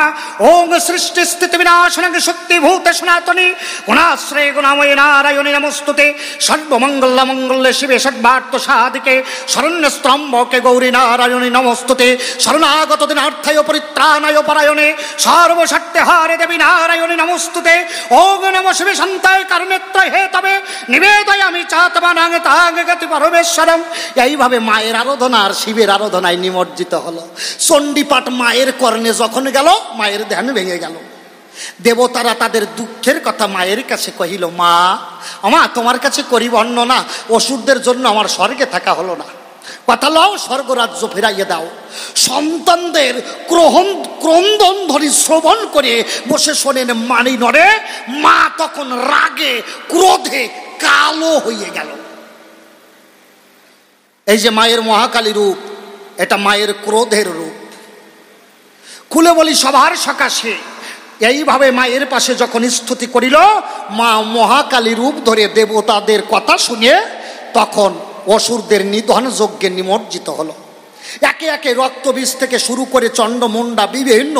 ওং সৃষ্টি স্থিতি বিনাশনং শক্তিভূতে সনাতনী গুণাশ্রয়ে গুণাময়ে নারায়ণী নমস্তুতে। সর্বমঙ্গল মঙ্গলে শিবে সর্বার্থ সাধিকে শরণ্যস্ত্রম্বকে গৌরী নারায়ণী নমস্তুতে। শরণাগত দিনার্থায় পরিত্রাণায় পরায়ণে সর্বশক্তি হারে দেবী নারায়ণী নমস্তুতে। ওং নমঃ শিবে শান্তায় কারণেত্রয় হে তবে নিবেদয় আমি চাতমানাং তাং গতি পরমেশ্বরম। এইভাবে মায়ের আরাধনা আর শিবের আরাধনায় নিমজ্জিত হলো। চণ্ডীপাঠ মায়ের কর্ণে যখন গেল, মায়ের ধ্যান ভেঙে গেল। দেবতারা তাদের দুঃখের কথা মায়ের কাছে কহিল, মা আমা তোমার কাছে করি বর্ণনা, অসুরদের জন্য আমার স্বর্গে থাকা হলো না, কথা লও স্বর্গরাজ্য ফেরাইয়ে দাও। সন্তানদের ক্রন্দন ধরি শ্রবণ করে বসে শোনেন মানি নরে। মা তখন রাগে ক্রোধে কালো হয়ে গেল। এই যে মায়ের মহাকালী রূপ, এটা মায়ের ক্রোধের রূপ। খুলে বলি সবার সকাশে এইভাবে মায়ের পাশে যখন স্তুতি করিল, মা মহাকালী রূপ ধরে দেবতাদের কথা শুনে তখন অসুরদের নিধন যজ্ঞে নিমজ্জিত হলো। একে একে রক্তবীজ থেকে শুরু করে চণ্ডমুণ্ডা বিভিন্ন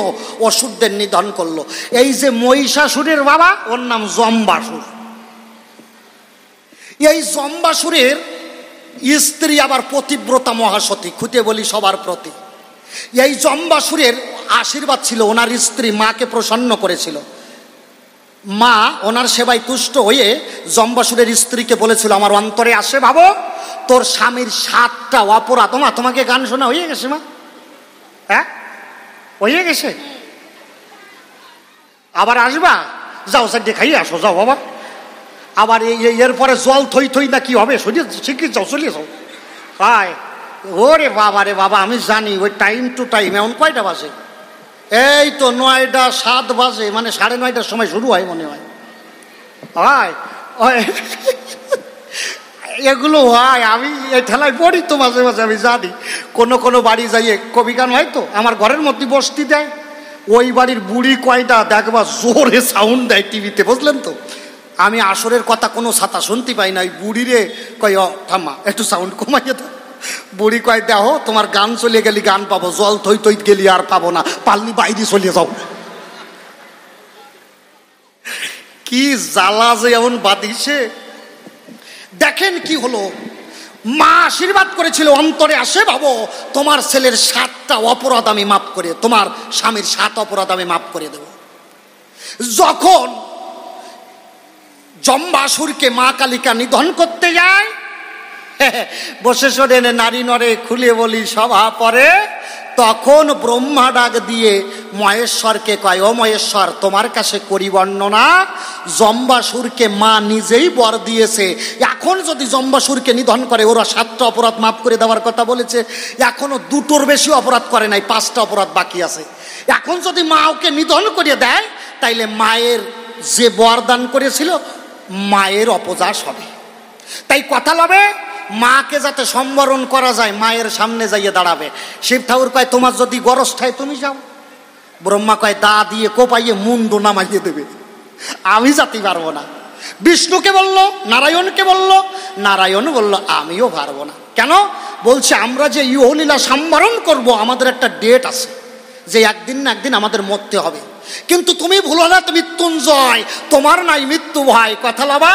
অসুরদের নিধন করলো। এই যে মহিষাসুরের বাবা, ওর নাম জম্বাসুর। এই জম্বাসুরের স্ত্রী আবার পতিব্রতা মহাসতী, খুঁতে বলি সবার প্রতি। এই জম্বাসুরের আশীর্বাদ ছিল, ওনার স্ত্রী মাকে প্রসন্ন করেছিল। মা ওনার সেবায় তুষ্ট হয়ে জম্বাসুরের স্ত্রীকে বলেছিল, আমার অন্তরে আসে ভাবো তোর স্বামীর 7টা অপরাধ। মা তোমাকে গান শোনা হয়ে গেছে? মা হ্যাঁ হয়ে গেছে, আবার আসবা? যাও সাইডে খাইয়ে আসো, যাও বাবা। আবার এরপরে জল থই থই না কি হবে, শিখিয়ে যাও, চলিয়ে যাও। হায় ওরে বাবা রে বাবা, আমি জানি ওই টাইম টু টাইম। এমন কয়টা বাজে? এই তো 9টা 7 বাজে, মানে 9:30টার সময় শুরু হয় মনে হয়। হয় এগুলো হয়, আমি এই ঠেলায় পড়ি তো মাঝে মাঝে, আমি জানি। কোনো বাড়ি যাইয়ে কবি গান হয় তো, আমার ঘরের মধ্যে বসতি দেয়, ওই বাড়ির বুড়ি কয়টা দেখবা জোরে সাউন্ড দেয় টিভিতে, বুঝলেন তো। আমি আসরের কথা কোনো ছাতা শুনতে পাই না, ওই বুড়িরে কয় থামা একটু সাউন্ড কমাইয়ে দাও। বুড়ি কয় দেহ তোমার গান চলে গেলি গান পাবো, জল থই থই গেলি আর পাবো না, পালনি বাইরে চলে যাও। কি জ্বালা যে এমন বাদিছে। দেখেন কি হলো, মা আশীর্বাদ করেছিল অন্তরে আসে ভাবো তোমার ছেলের 7টা অপরাধ আমি মাফ করে, তোমার স্বামীর 7 অপরাধ আমি মাফ করে দেব। যখন জম্বাসুরকে মা কালিকা নিধন করতে যায়, বসে শোনেন নারী নরে খুলে বলি সভা পরে, তখন ব্রহ্মা ডাক দিয়ে মহেশ্বরকে কয়, ও মহেশ্বর তোমার কাছে করি বর্ণনা, জম্বাসুরকে মা নিজেই বর দিয়েছে, এখন যদি জম্বাসুরকে নিধন করে ওরা 7টা অপরাধ মাফ করে দেওয়ার কথা বলেছে, এখনো 2টোর বেশি অপরাধ করে নাই, 5টা অপরাধ বাকি আছে। এখন যদি মা ওকে নিধন করে দেয় তাইলে মায়ের যে বরদান করেছিল মায়ের অপযাস হবে। তাই কথা হবে মাকে যাতে সম্বরণ করা যায় মায়ের সামনে যাইয়ে দাঁড়াবে। শিব ঠাকুর কয় তোমার যদি গরজ থাকে তুমি যাও। ব্রহ্মা কয় দা দিয়ে কোপাইয়ে মুন্ড নামাইয়ে দেবে, আমি যাতে পারবো না। বিষ্ণুকে বলল, নারায়ণকে বলল, নারায়ণ বলল আমিও পারবো না। কেন বলছে আমরা যে ইহলীলা সম্বরণ করব আমাদের একটা ডেট আছে, যে একদিন না একদিন আমাদের মরতে হবে। কিন্তু তুমি ভুলো না তুমি মৃত্যুঞ্জয়, তোমার নাই মৃত্যু ভয়। কথা লাবা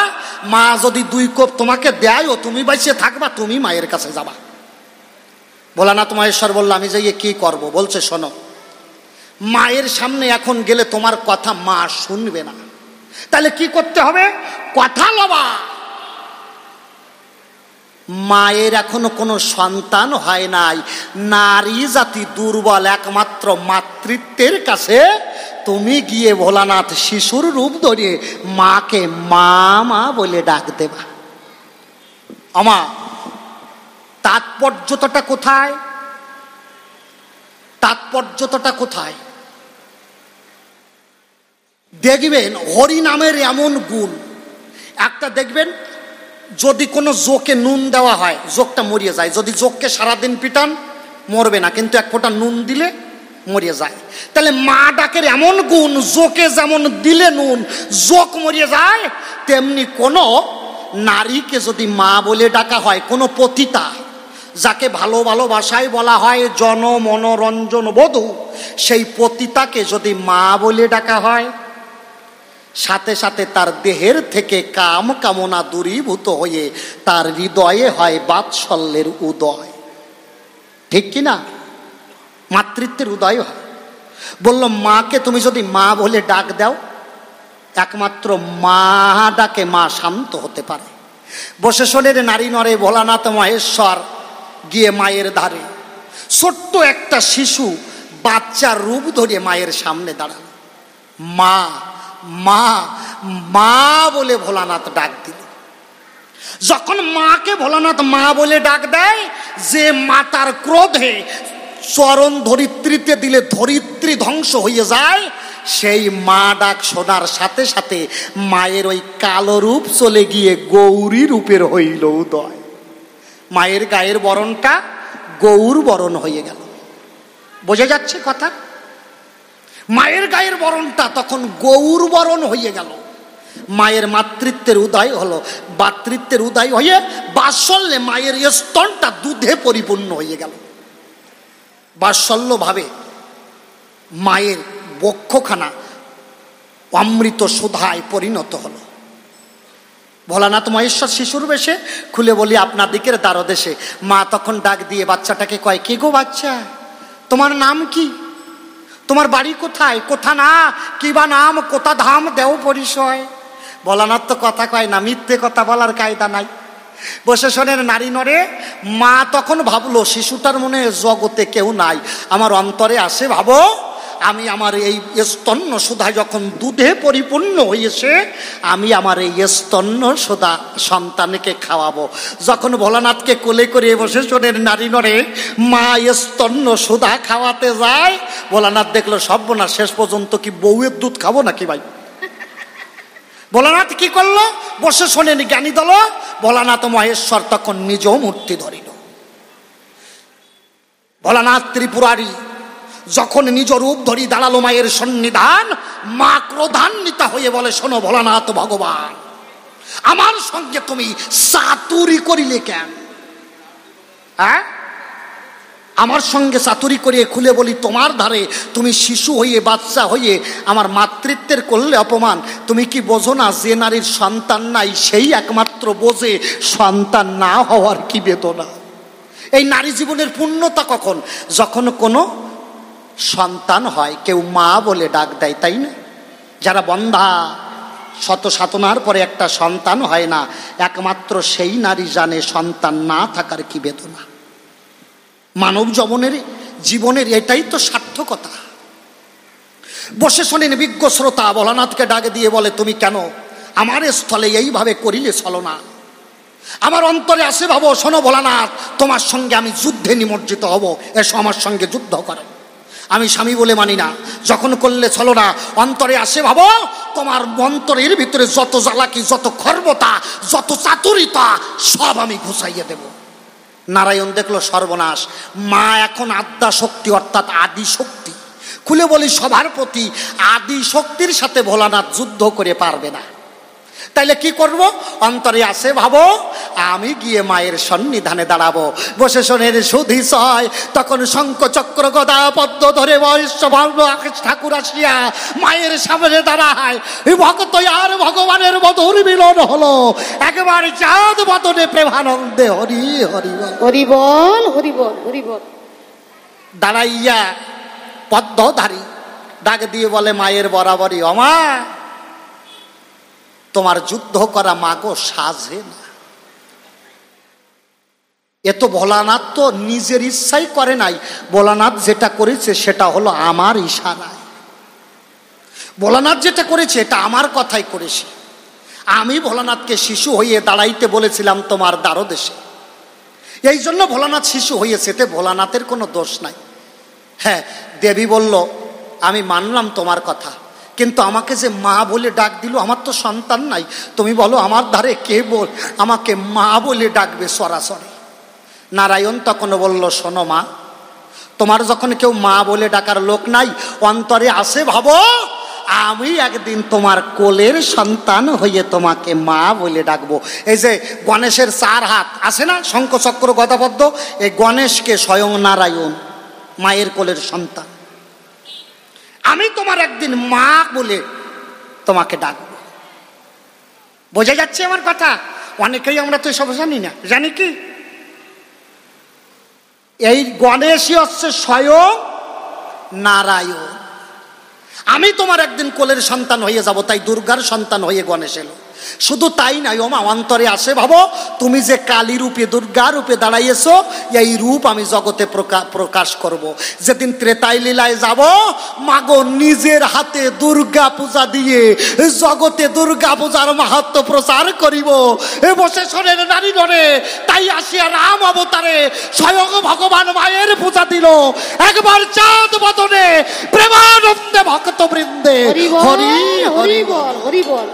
মা যদি 2 কোপ তোমাকে দেয় ও তুমি বাইসে থাকবা, তুমি মায়ের কাছে যাবা। ভোলানাথ মহেশ্বর বলল আমি যাইয়ে কি করব? বলছে শোনো, মায়ের সামনে এখন গেলে তোমার কথা মা শুনবে না, তাহলে কি করতে হবে? কথা লবা। মায়ের এখনো কোনো সন্তান হয় নাই, নারী জাতি দুর্বল, একমাত্র মাতৃত্বের কাছে তুমি গিয়ে ভোলানাথ শিশুর রূপ ধরে মাকে মা মা বলে ডাক দেবা। আমা তাৎপর্যটা কোথায়? তাৎপর্যটা কোথায়? দেখবেন হরি নামের এমন গুণ একটা, দেখবেন যদি কোনো জোকে নুন দেওয়া হয় জোকটা মরিয়ে যায়, যদি জোককে সারাদিন পিটান মরবে না, কিন্তু 1 ফোঁটা নুন দিলে মরিয়ে যায়। তাহলে মা ডাকের এমন গুণ, জোকে যেমন দিলে নুন জোক মরিয়ে যায়, তেমনি কোনো নারীকে যদি মা বলে ডাকা হয়, কোনো পতিতা যাকে ভালো ভালো ভাষায় বলা হয় জন মনোরঞ্জন বধূ, সেই পতিতাকে যদি মা বলে ডাকা হয়, সাথে সাথে তার দেহের থেকে কাম কামনা দূরীভূত হয়ে তার হৃদয়ে হয় বাৎসল্যের উদয়। ঠিক কিনা? মাতৃত্বের উদয় হয়। বলল মাকে তুমি যদি মা বলে ডাক দাও, একমাত্র মা ডাকে মা শান্ত হতে পারে। বসে শোনেন নারী নরে ভোলানাথ মহেশ্বর গিয়ে মায়ের ধারে, ছোট্ট একটা শিশু বাচ্চার রূপ ধরে মায়ের সামনে দাঁড়ালো। মা মা মা বলে ভোলানাথ ডাক দিল। যখন মাকে ভোলানাথ মা বলে ডাক দেয়, যে মাতার ক্রোধে চরণ ধরিত্রীতে দিলে ধরিত্রী ধ্বংস হয়ে যায়, সেই মা ডাক শোনার সাথে সাথে মায়ের ওই কালো রূপ চলে গিয়ে গৌরী রূপের হইল উদয়। মায়ের গায়ের বরণটা গৌর বরণ হয়ে গেল। বোঝা যাচ্ছে কথা? মায়ের গায়ের বরণটা তখন গৌর বরণ হয়ে গেল। মায়ের মাতৃত্বের উদয় হলো। মাতৃত্বের উদয় হয়ে বাৎসল্যে মায়ের স্তনটা দুধে পরিপূর্ণ হয়ে গেল। বাৎসল্য ভাবে মায়ের বক্ষখানা অমৃত সুধায় পরিণত হলো। ভোলানাথ মহেশ্বর শিশুর বেশে খুলে বলি আপনার দিকের দ্বারদেশে। মা তখন ডাক দিয়ে বাচ্চাটাকে কয়, কে গো বাচ্চা, তোমার নাম কি? তোমার বাড়ি কোথায়? কোথা না কিবা নাম, কোথা ধাম দেও পরিচয়। ভোলানাথ তো কথা কয় না, মিথ্যে কথা বলার কায়দা নাই। বসে শোনেন নারী নরে, মা তখন ভাবলো শিশুটার মনে জগতে কেউ নাই, আমার অন্তরে আসে ভাবো আমি আমার এই স্তন্য সুধা যখন দুধে পরিপূর্ণ হয়েছে, আমি আমার এই স্তন্য সুধা সন্তানকে খাওয়াবো। যখন ভোলানাথকে কোলে করে বসে শোনেন নারী নরে মা স্তন্য সুধা খাওয়াতে যায়, ভোলানাথ দেখলো সর্বনাশ, শেষ পর্যন্ত কি বউয়ের দুধ খাবো নাকি ভাই? ভোলানাথ কি করলো? বসে শোনেন জ্ঞানী দল, ভোলানাথ মহেশ্বর তখন নিজেও মূর্তি ধরিল। ভোলানাথ ত্রিপুরারি যখন নিজ রূপ ধরি দাঁড়ালো মায়ের সন্নিধান, মা ক্রোধান্বিতা হয়ে বলে, শোনো ভোলানাথ ভগবান, আমার সঙ্গে তুমি চাতুরি করিলে কেন? হ্যাঁ, আমার সঙ্গে চাতুরি করে খুলে বলি তোমার ধারে তুমি শিশু হয়ে বাচ্চা হয়ে আমার মাতৃত্বের করলে অপমান। তুমি কি বোঝো না যে নারীর সন্তান নাই সেই একমাত্র বোঝে সন্তান না হওয়ার কি বেদনা। এই নারী জীবনের পূর্ণতা কখন? যখন কোনো সন্তান হয়, কেউ মা বলে ডাক দেয়, তাই না? যারা বন্ধা, শত সাধনার পরে একটা সন্তান হয় না, একমাত্র সেই নারী জানে সন্তান না থাকার কি বেদনা। মানব জীবনের এটাই তো সার্থকতা। বসে শোনেন বিজ্ঞ শ্রোতা ভোলানাথকে ডাকে দিয়ে বলে, তুমি কেন আমার স্থলে এইভাবে করিলে ছলনা? আমার অন্তরে আসে ভাবো, শোনো ভোলানাথ, তোমার সঙ্গে আমি যুদ্ধে নিমজ্জিত হব, এসো আমার সঙ্গে যুদ্ধ করো। আমি স্বামী বলে মানি না, যখন করলে ছলনা। অন্তরে আসে ভাবো, তোমার অন্তরের ভিতরে যত জ্বালাকি, যত খর্বতা, যত চাতুরিতা সব আমি ঘুষাইয়ে দেব। নারায়ণ দেখলো সর্বনাশ, মা এখন আদ্যা শক্তি অর্থাৎ আদি শক্তি। খুলে বলি সবার প্রতি, আদি শক্তির সাথে ভোলানাথ যুদ্ধ করে পারবে না। তাইলে কি করব? অন্তরে আসে ভাবো, আমি গিয়ে মায়ের সন্নিধানে দাঁড়াবো। বসে শোনের সুধি সয়, তখন শঙ্খ চক্র গদা পদ্ম ধরে বয়স আকাশ ঠাকুর আসিয়া মায়ের সামনে দাঁড়ায়। ভক্ত আর ভগবানের মধুর মিলন হলো, একবার চাঁদ বদনে প্রেমানন্দে হরি হরি হরি বল, হরি বল, হরি বল। দাঁড়াইয়া পদ্মধারী ডাক দিয়ে বলে, মায়ের বরাবরই অমা, তোমার যুদ্ধ করা মাগো সাজে না। এ তো ভোলানাথ তো নিজের ইচ্ছাই করে নাই, ভোলানাথ যেটা করেছে সেটা হলো আমার ইশারায়। ভোলানাথ যেটা করেছে এটা আমার কথাই করেছে। আমি ভোলানাথকে শিশু হয়ে দাঁড়াইতে বলেছিলাম তোমার দ্বারদেশে, এই জন্য ভোলানাথ শিশু হয়েছে, এতে ভোলানাথের কোনো দোষ নাই। হ্যাঁ, দেবী বলল, আমি মানলাম তোমার কথা, কিন্তু আমাকে যে মা বলে ডাক দিল, আমার তো সন্তান নাই। তুমি বলো আমার ধারে কে বল আমাকে মা বলে ডাকবে সরাসরি? নারায়ণ তখন বলল, শোনো মা, তোমার যখন কেউ মা বলে ডাকার লোক নাই, অন্তরে আসে ভাবো, আমি একদিন তোমার কোলের সন্তান হয়ে তোমাকে মা বলে ডাকবো। এই যে গণেশের 4 হাত আছে না, শঙ্খ চক্র গদা পদ্ম, এই গণেশকে স্বয়ং নারায়ণ মায়ের কোলের সন্তান। আমি তোমার একদিন মা বলে তোমাকে ডাকবো। বোঝা যাচ্ছে আমার কথা? অনেকেই আমরা তো এসব জানি না। জানি কি, এই গণেশই হচ্ছে স্বয়ং নারায়ণ। আমি তোমার একদিন কোলের সন্তান হয়ে যাব, তাই দুর্গার সন্তান হয়ে গণেশ এলো। শুধু তাই নাই ওমা, অন্তরে আসে ভাবো, তুমি যে কালী রূপে দুর্গা রূপে দাঁড়াইয়েছো, এই রূপ আমি জগতে প্রকাশ করব। যেদিন ত্রেতাই লীলায় যাব, মাগো নিজের হাতে দুর্গা পূজা দিয়ে জগতে দুর্গা পূজার মাহাত্ম্য প্রচার করিব। বসে শোনেন নারী নরে, তাই আসিয়া রাম অবতারে স্বয়ং ভগবান মায়ের পূজা দিল। একবার চাঁদ বদনে প্রেমানন্দে ভক্ত বৃন্দে হরি হরি বল, হরি বল।